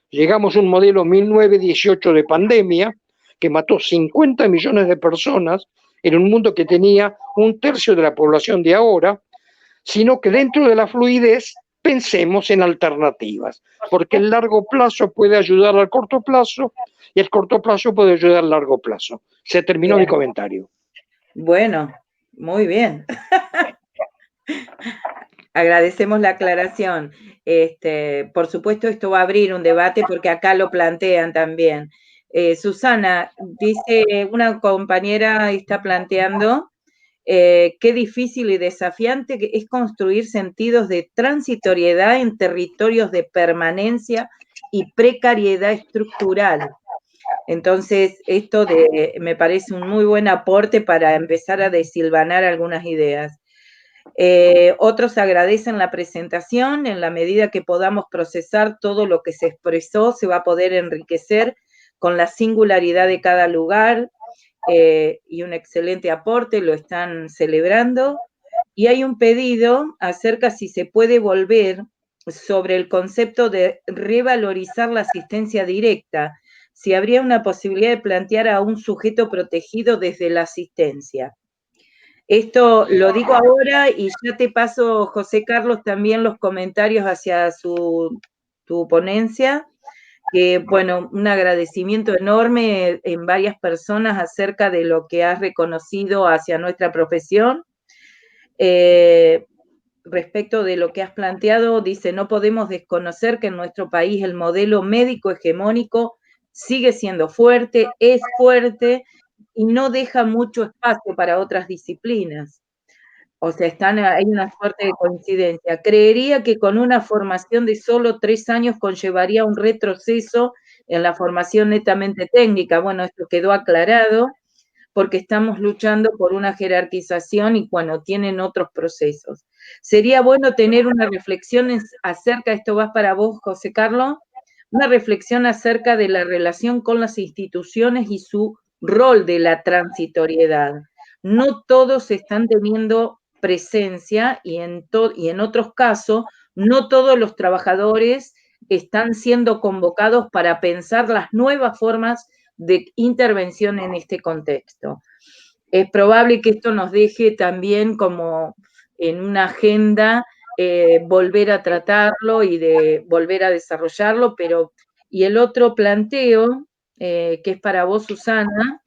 Llegamos a un modelo 1918 de pandemia que mató 50 millones de personas en un mundo que tenía un tercio de la población de ahora, sino que dentro de la fluidez pensemos en alternativas, porque el largo plazo puede ayudar al corto plazo y el corto plazo puede ayudar al largo plazo. Se terminó Bien. mi comentario. Bueno, muy bien. Agradecemos la aclaración. Por supuesto, esto va a abrir un debate porque acá lo plantean también. Susana, dice, una compañera está planteando qué difícil y desafiante que es construir sentidos de transitoriedad en territorios de permanencia y precariedad estructural. Entonces, me parece un muy buen aporte para empezar a desilvanar algunas ideas. Otros agradecen la presentación, en la medida que podamos procesar todo lo que se expresó, se va a poder enriquecer con la singularidad de cada lugar y un excelente aporte, lo están celebrando. Y hay un pedido acerca si se puede volver sobre el concepto de revalorizar la asistencia directa, si habría una posibilidad de plantear a un sujeto protegido desde la asistencia. Esto lo digo ahora y ya te paso, José Carlos, también los comentarios hacia tu ponencia, que bueno, un agradecimiento enorme en varias personas acerca de lo que has reconocido hacia nuestra profesión. Respecto de lo que has planteado, dice, no podemos desconocer que en nuestro país el modelo médico hegemónico sigue siendo fuerte, es fuerte, y no deja mucho espacio para otras disciplinas. O sea, hay una fuerte coincidencia. Creería que con una formación de solo 3 años conllevaría un retroceso en la formación netamente técnica. Bueno, esto quedó aclarado porque estamos luchando por una jerarquización y, bueno, tienen otros procesos. Sería bueno tener una reflexión acerca, esto va para vos, José Carlos, una reflexión acerca de la relación con las instituciones y su rol de la transitoriedad. No todos están teniendo presencia y en otros casos, no todos los trabajadores están siendo convocados para pensar las nuevas formas de intervención en este contexto. Es probable que esto nos deje también como en una agenda volver a tratarlo y de volver a desarrollarlo, y el otro planteo, que es para vos, Susana,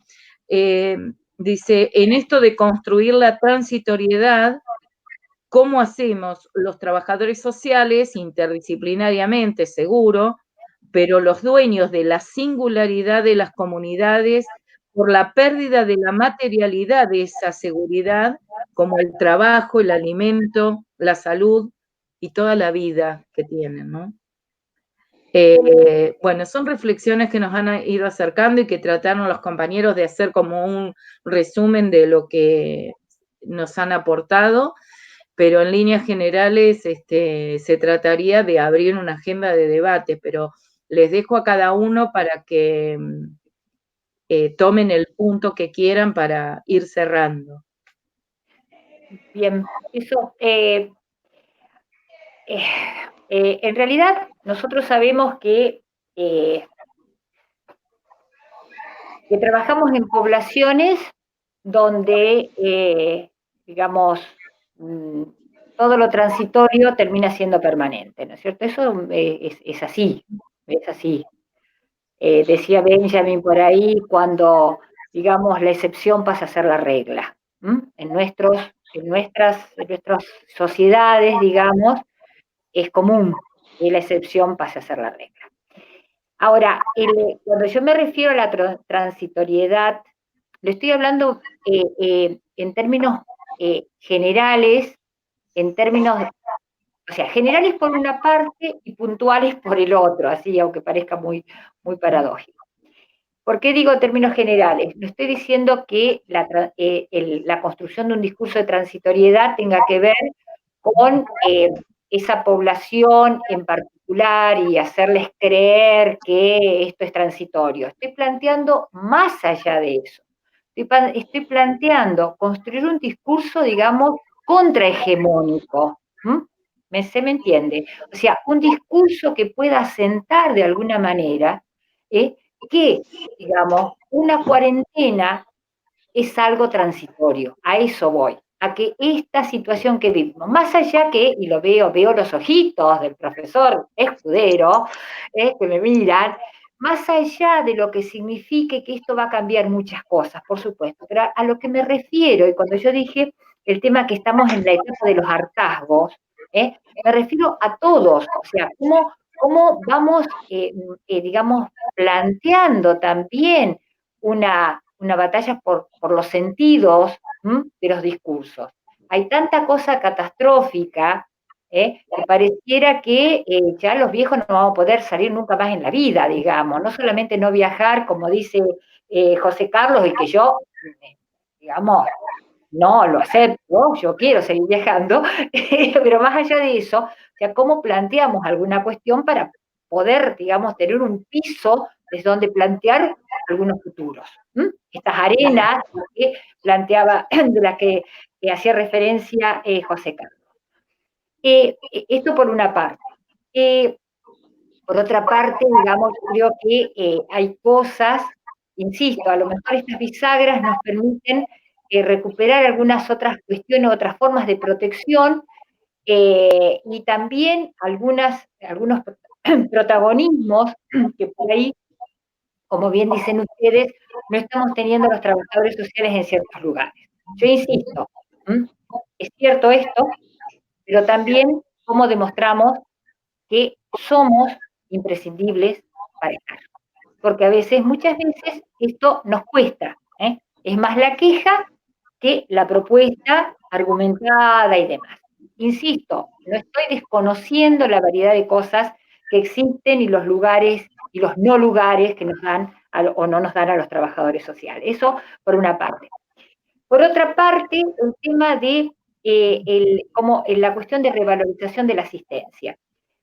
dice, en esto de construir la transitoriedad, ¿cómo hacemos los trabajadores sociales interdisciplinariamente, seguro, pero los dueños de la singularidad de las comunidades por la pérdida de la materialidad de esa seguridad, como el trabajo, el alimento, la salud y toda la vida que tienen, ¿no? Bueno, son reflexiones que nos han ido acercando y que trataron los compañeros de hacer como un resumen de lo que nos han aportado, pero en líneas generales se trataría de abrir una agenda de debate, pero les dejo a cada uno para que tomen el punto que quieran para ir cerrando. Bien, eso, en realidad nosotros sabemos que trabajamos en poblaciones donde, digamos, todo lo transitorio termina siendo permanente, ¿no es cierto? Eso es así, es así. Decía Benjamin por ahí, cuando, digamos, la excepción pasa a ser la regla. En nuestras sociedades, digamos, es común que la excepción pase a ser la regla. Ahora, cuando yo me refiero a la transitoriedad, le estoy hablando en términos generales, o sea, generales por una parte y puntuales por el otro, así, aunque parezca muy, muy paradójico. ¿Por qué digo términos generales? No estoy diciendo que la construcción de un discurso de transitoriedad tenga que ver con esa población en particular y hacerles creer que esto es transitorio. Estoy planteando más allá de eso. Estoy planteando construir un discurso, digamos, contrahegemónico. ¿Se me entiende? O sea, un discurso que pueda asentar de alguna manera que, digamos, una cuarentena es algo transitorio, a eso voy, a que esta situación que vivimos, más allá que, y lo veo los ojitos del profesor Escudero, que me miran, más allá de lo que signifique que esto va a cambiar muchas cosas, por supuesto, pero a lo que me refiero, y cuando yo dije el tema que estamos en la etapa de los hartazgos, me refiero a todos, o sea, cómo vamos, digamos, planteando también una batalla por los sentidos de los discursos. Hay tanta cosa catastrófica que pareciera que ya los viejos no vamos a poder salir nunca más en la vida, digamos. No solamente no viajar, como dice José Carlos, y que yo, digamos, no lo acepto, yo quiero seguir viajando, pero más allá de eso, o sea, cómo planteamos alguna cuestión para poder, digamos, tener un piso desde donde plantear algunos futuros. Estas arenas que planteaba, de las que hacía referencia José Carlos. Esto por una parte. Por otra parte, digamos, creo que hay cosas, insisto, a lo mejor estas bisagras nos permiten recuperar algunas otras cuestiones, otras formas de protección, y también algunos protagonismos que por ahí, como bien dicen ustedes, no estamos teniendo los trabajadores sociales en ciertos lugares. Yo insisto, es cierto esto, pero también cómo demostramos que somos imprescindibles para estar. Porque a veces, muchas veces, esto nos cuesta. Es más la queja que la propuesta argumentada y demás. Insisto, no estoy desconociendo la variedad de cosas que existen y los lugares y los no lugares que nos dan o no nos dan a los trabajadores sociales. Eso por una parte. Por otra parte, el tema de la cuestión de revalorización de la asistencia.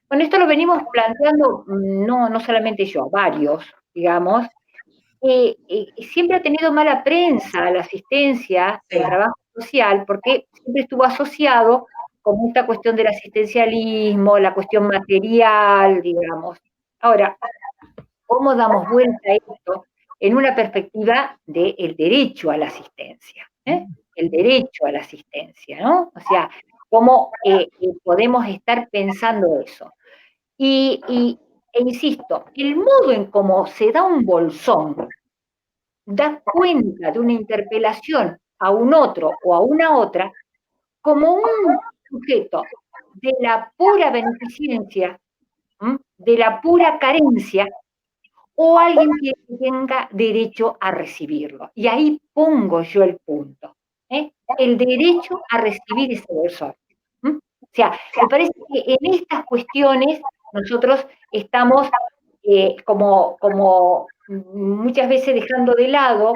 Bueno, esto lo venimos planteando, no solamente yo, varios, digamos. Siempre ha tenido mala prensa la asistencia, el trabajo social, porque siempre estuvo asociado con esta cuestión del asistencialismo, la cuestión material, digamos. Ahora, ¿cómo damos vuelta a esto en una perspectiva del derecho a la asistencia? El derecho a la asistencia, ¿no? O sea, ¿cómo podemos estar pensando eso? E insisto, el modo en cómo se da un bolsón da cuenta de una interpelación a un otro o a una otra como un sujeto de la pura beneficencia, de la pura carencia, o alguien que tenga derecho a recibirlo. Y ahí pongo yo el punto. El derecho a recibir ese bolsón. O sea, me parece que en estas cuestiones nosotros estamos como muchas veces dejando de lado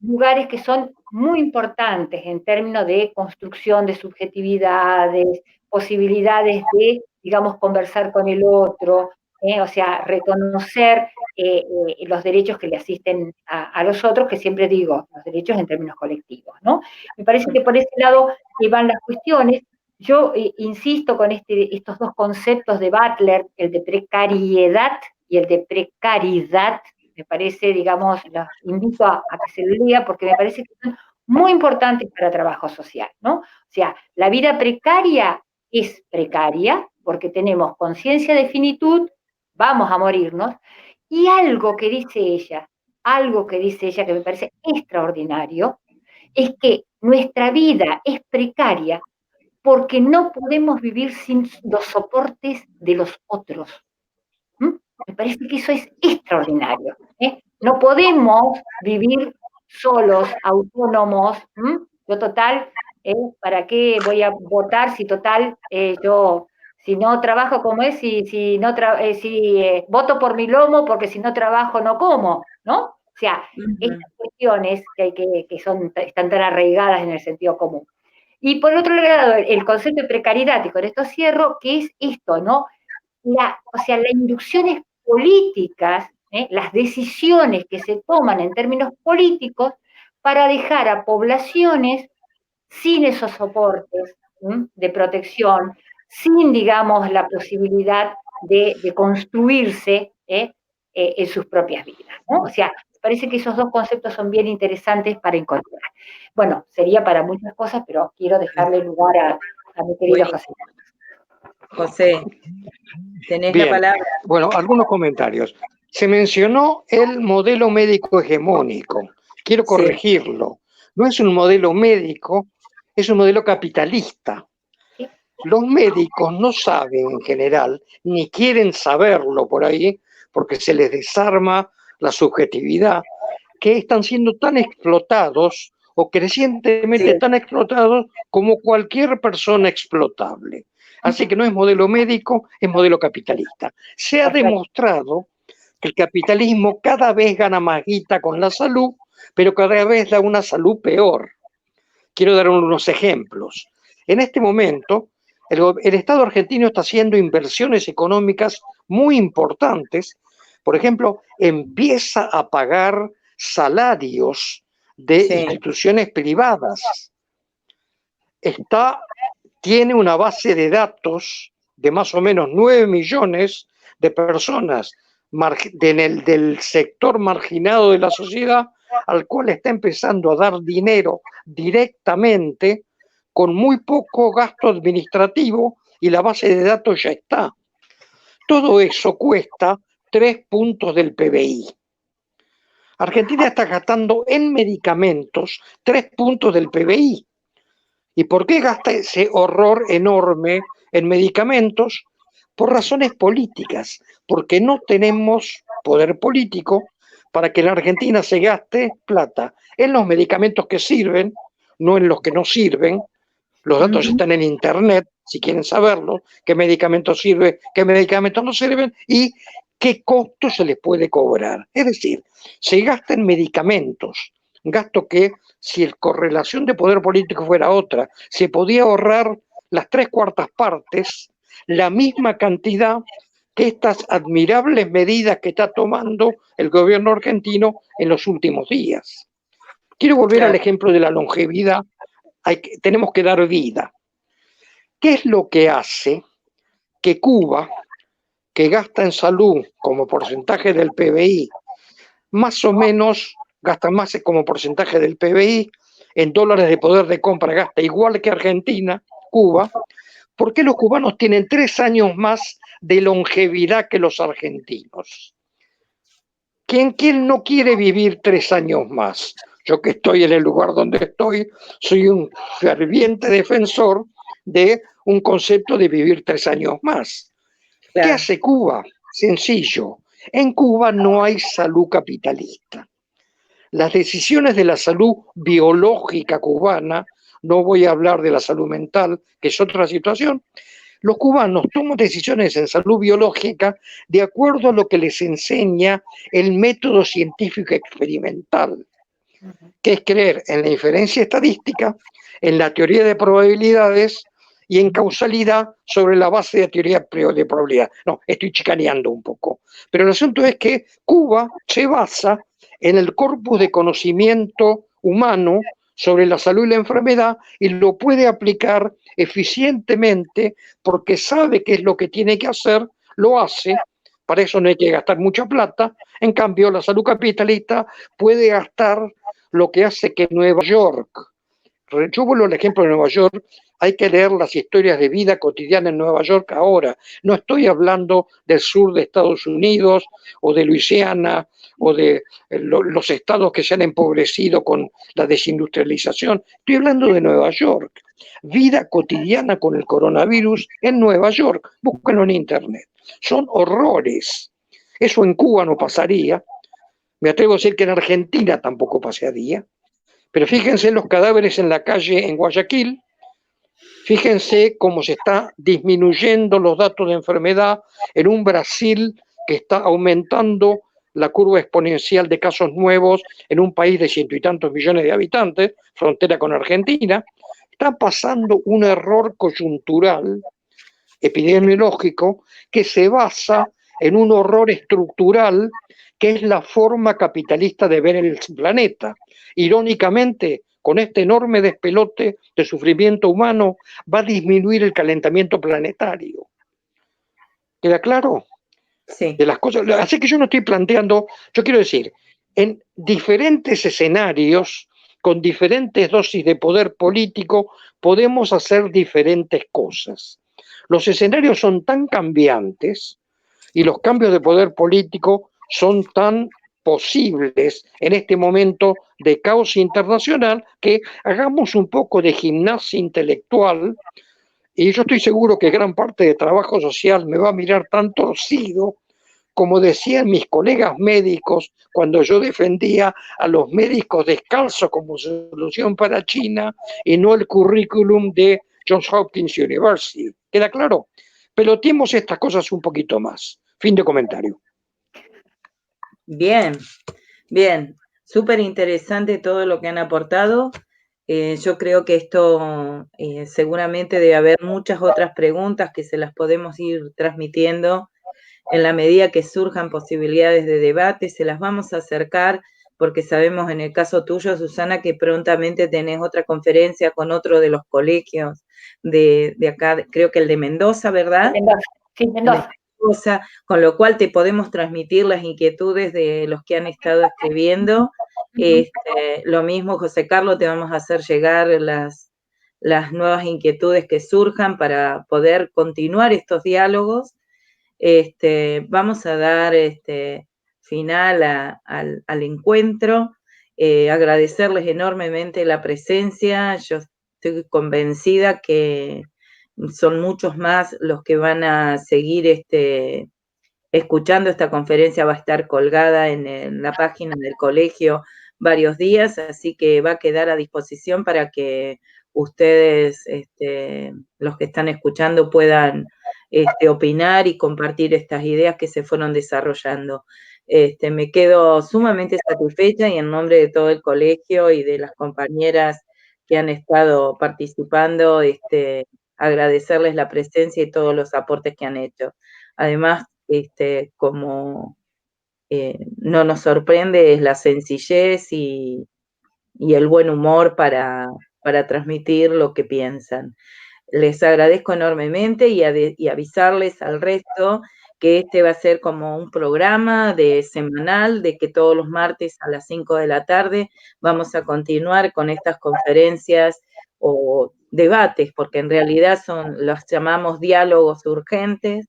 lugares que son muy importantes en términos de construcción de subjetividades, posibilidades de, digamos, conversar con el otro, o sea, reconocer los derechos que le asisten a los otros, que siempre digo, los derechos en términos colectivos, ¿no? Me parece que por ese lado van las cuestiones. Yo insisto con estos dos conceptos de Butler, el de precariedad y el de precaridad. Me parece, digamos, los invito a que se lo lea porque me parece que son muy importantes para trabajo social, ¿no? O sea, la vida precaria es precaria porque tenemos conciencia de finitud, vamos a morirnos, y algo que dice ella que me parece extraordinario, es que nuestra vida es precaria porque no podemos vivir sin los soportes de los otros. Me parece que eso es extraordinario. No podemos vivir solos, autónomos. Yo total, ¿para qué voy a votar si total yo, si no trabajo como es, si voto por mi lomo porque si no trabajo no como, ¿no? O sea, estas cuestiones que están tan arraigadas en el sentido común. Y por otro lado, el concepto de precariedad, y con esto cierro, que es esto, ¿no? O sea, las inducciones políticas, las decisiones que se toman en términos políticos para dejar a poblaciones sin esos soportes de protección, sin, digamos, la posibilidad de construirse en sus propias vidas, ¿no? O sea, parece que esos dos conceptos son bien interesantes para incorporar. Bueno, sería para muchas cosas, pero quiero dejarle lugar a mi querido José. José, tenés Bien. la palabra. Bueno, algunos comentarios. Se mencionó el modelo médico hegemónico. Quiero corregirlo. No es un modelo médico, es un modelo capitalista. Sí. Los médicos no saben en general, ni quieren saberlo por ahí, porque se les desarma la subjetividad, que están siendo tan explotados o crecientemente tan explotados como cualquier persona explotable. Así que no es modelo médico, es modelo capitalista. Se ha demostrado que el capitalismo cada vez gana más guita con la salud, pero cada vez da una salud peor. Quiero dar unos ejemplos. En este momento, el Estado argentino está haciendo inversiones económicas muy importantes. Por ejemplo, empieza a pagar salarios de instituciones privadas. Tiene una base de datos de más o menos 9 millones de personas del sector marginado de la sociedad, al cual está empezando a dar dinero directamente con muy poco gasto administrativo, y la base de datos ya está. Todo eso cuesta 3 puntos del PBI. Argentina está gastando en medicamentos 3 puntos del PBI. ¿Y por qué gasta ese horror enorme en medicamentos? Por razones políticas, porque no tenemos poder político para que en la Argentina se gaste plata en los medicamentos que sirven, no en los que no sirven. Los datos están en internet, si quieren saberlo, qué medicamentos sirven, qué medicamentos no sirven y qué costo se les puede cobrar. Es decir, se gasta en medicamentos, gasto que, si la correlación de poder político fuera otra, se podía ahorrar las 3/4 partes, la misma cantidad que estas admirables medidas que está tomando el gobierno argentino en los últimos días. Quiero volver al ejemplo de la longevidad. Tenemos que dar vida. ¿Qué es lo que hace que Cuba, que gasta en salud como porcentaje del PBI, más o menos gasta más como porcentaje del PBI, en dólares de poder de compra gasta igual que Argentina, Cuba? ¿Por qué los cubanos tienen 3 años más de longevidad que los argentinos? ¿Quién no quiere vivir 3 años más? Yo, que estoy en el lugar donde estoy, soy un ferviente defensor de un concepto de vivir 3 años más. ¿Qué hace Cuba? Sencillo. En Cuba no hay salud capitalista. Las decisiones de la salud biológica cubana, no voy a hablar de la salud mental, que es otra situación. Los cubanos toman decisiones en salud biológica de acuerdo a lo que les enseña el método científico experimental, que es creer en la inferencia estadística, en la teoría de probabilidades y en causalidad sobre la base de teoría de probabilidad. No, estoy chicaneando un poco. Pero el asunto es que Cuba se basa en el corpus de conocimiento humano sobre la salud y la enfermedad, y lo puede aplicar eficientemente porque sabe qué es lo que tiene que hacer, lo hace. Para eso no hay que gastar mucha plata. En cambio, la salud capitalista puede gastar lo que hace que Nueva York, yo vuelvo al ejemplo de Nueva York, hay que leer las historias de vida cotidiana en Nueva York ahora. No estoy hablando del sur de Estados Unidos o de Luisiana o de los estados que se han empobrecido con la desindustrialización. Estoy hablando de Nueva York. Vida cotidiana con el coronavirus en Nueva York. Búsquenlo en internet. Son horrores. Eso en Cuba no pasaría. Me atrevo a decir que en Argentina tampoco pasaría. Pero fíjense los cadáveres en la calle en Guayaquil, fíjense cómo se está disminuyendo los datos de enfermedad en un Brasil que está aumentando la curva exponencial de casos nuevos en un país de 100 y tantos millones de habitantes, frontera con Argentina. Está pasando un error coyuntural epidemiológico que se basa en un horror estructural que es la forma capitalista de ver el planeta. Irónicamente, con este enorme despelote de sufrimiento humano, va a disminuir el calentamiento planetario. ¿Queda claro? Sí. De las cosas. Así que yo no estoy planteando, yo quiero decir, en diferentes escenarios, con diferentes dosis de poder político, podemos hacer diferentes cosas. Los escenarios son tan cambiantes y los cambios de poder político son tan posibles en este momento de caos internacional que hagamos un poco de gimnasia intelectual. Y yo estoy seguro que gran parte de trabajo social me va a mirar tan torcido como decían mis colegas médicos cuando yo defendía a los médicos descalzos como solución para China y no el currículum de Johns Hopkins University. ¿Queda claro? Peloteemos estas cosas un poquito más. Fin de comentario. Bien, bien. Súper interesante todo lo que han aportado. Yo creo que esto seguramente debe haber muchas otras preguntas que se las podemos ir transmitiendo en la medida que surjan posibilidades de debate, se las vamos a acercar porque sabemos en el caso tuyo, Susana, que prontamente tenés otra conferencia con otro de los colegios de acá, creo que el de Mendoza, ¿verdad? Mendoza, sí, Mendoza. Mendoza, con lo cual te podemos transmitir las inquietudes de los que han estado escribiendo. Lo mismo, José Carlos, te vamos a hacer llegar las nuevas inquietudes que surjan para poder continuar estos diálogos. Vamos a dar final al encuentro, agradecerles enormemente la presencia. Yo estoy convencida que son muchos más los que van a seguir escuchando esta conferencia. Va a estar colgada en la página del colegio varios días, así que va a quedar a disposición para que ustedes, los que están escuchando, puedan opinar y compartir estas ideas que se fueron desarrollando. Me quedo sumamente satisfecha y en nombre de todo el colegio y de las compañeras que han estado participando, agradecerles la presencia y todos los aportes que han hecho. Además, como no nos sorprende, es la sencillez y el buen humor para transmitir lo que piensan. Les agradezco enormemente y avisarles al resto que este va a ser como un programa semanal, de que todos los martes a las 5 de la tarde vamos a continuar con estas conferencias o debates, porque en realidad los llamamos diálogos urgentes.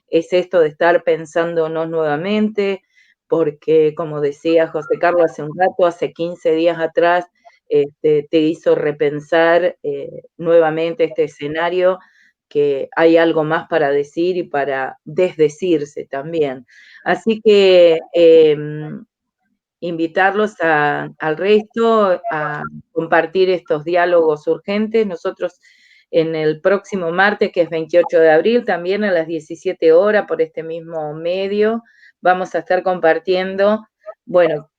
Es esto de estar pensándonos nuevamente, porque como decía José Carlos hace un rato, hace 15 días atrás, te hizo repensar nuevamente este escenario, que hay algo más para decir y para desdecirse también. Así que invitarlos al resto a compartir estos diálogos urgentes. Nosotros en el próximo martes, que es 28 de abril, también a las 17 horas, por este mismo medio, vamos a estar compartiendo, bueno,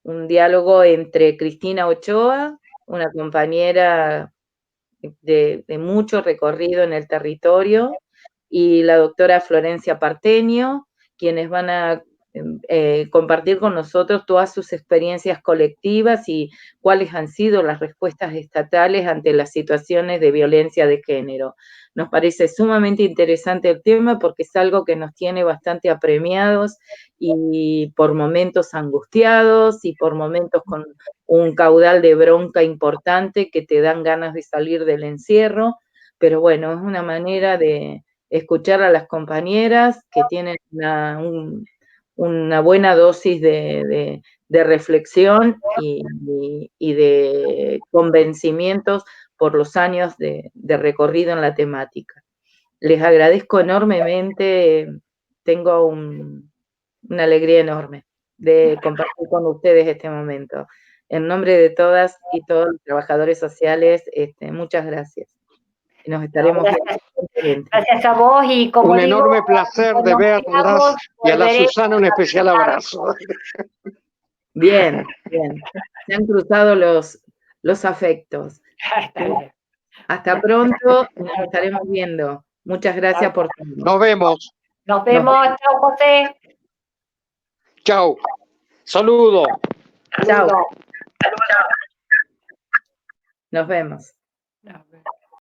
un diálogo entre Cristina Ochoa, una compañera de mucho recorrido en el territorio, y la doctora Florencia Partenio, quienes van a compartir con nosotros todas sus experiencias colectivas y cuáles han sido las respuestas estatales ante las situaciones de violencia de género. Nos parece sumamente interesante el tema porque es algo que nos tiene bastante apremiados y por momentos angustiados y por momentos con un caudal de bronca importante que te dan ganas de salir del encierro, pero bueno, es una manera de escuchar a las compañeras que tienen una buena dosis de reflexión y de convencimientos por los años de recorrido en la temática. Les agradezco enormemente, tengo una alegría enorme de compartir con ustedes este momento. En nombre de todas y todos los trabajadores sociales, muchas gracias. Nos estaremos viendo. Gracias a vos y como un digo, enorme placer de verlas y a la Susana un especial abrazo. Bien, bien. Se han cruzado los afectos. Hasta pronto, nos estaremos viendo. Muchas gracias por todo. Nos vemos. Nos vemos. Chao, José. Chao. Saludos. Chao. Nos vemos. Nos vemos.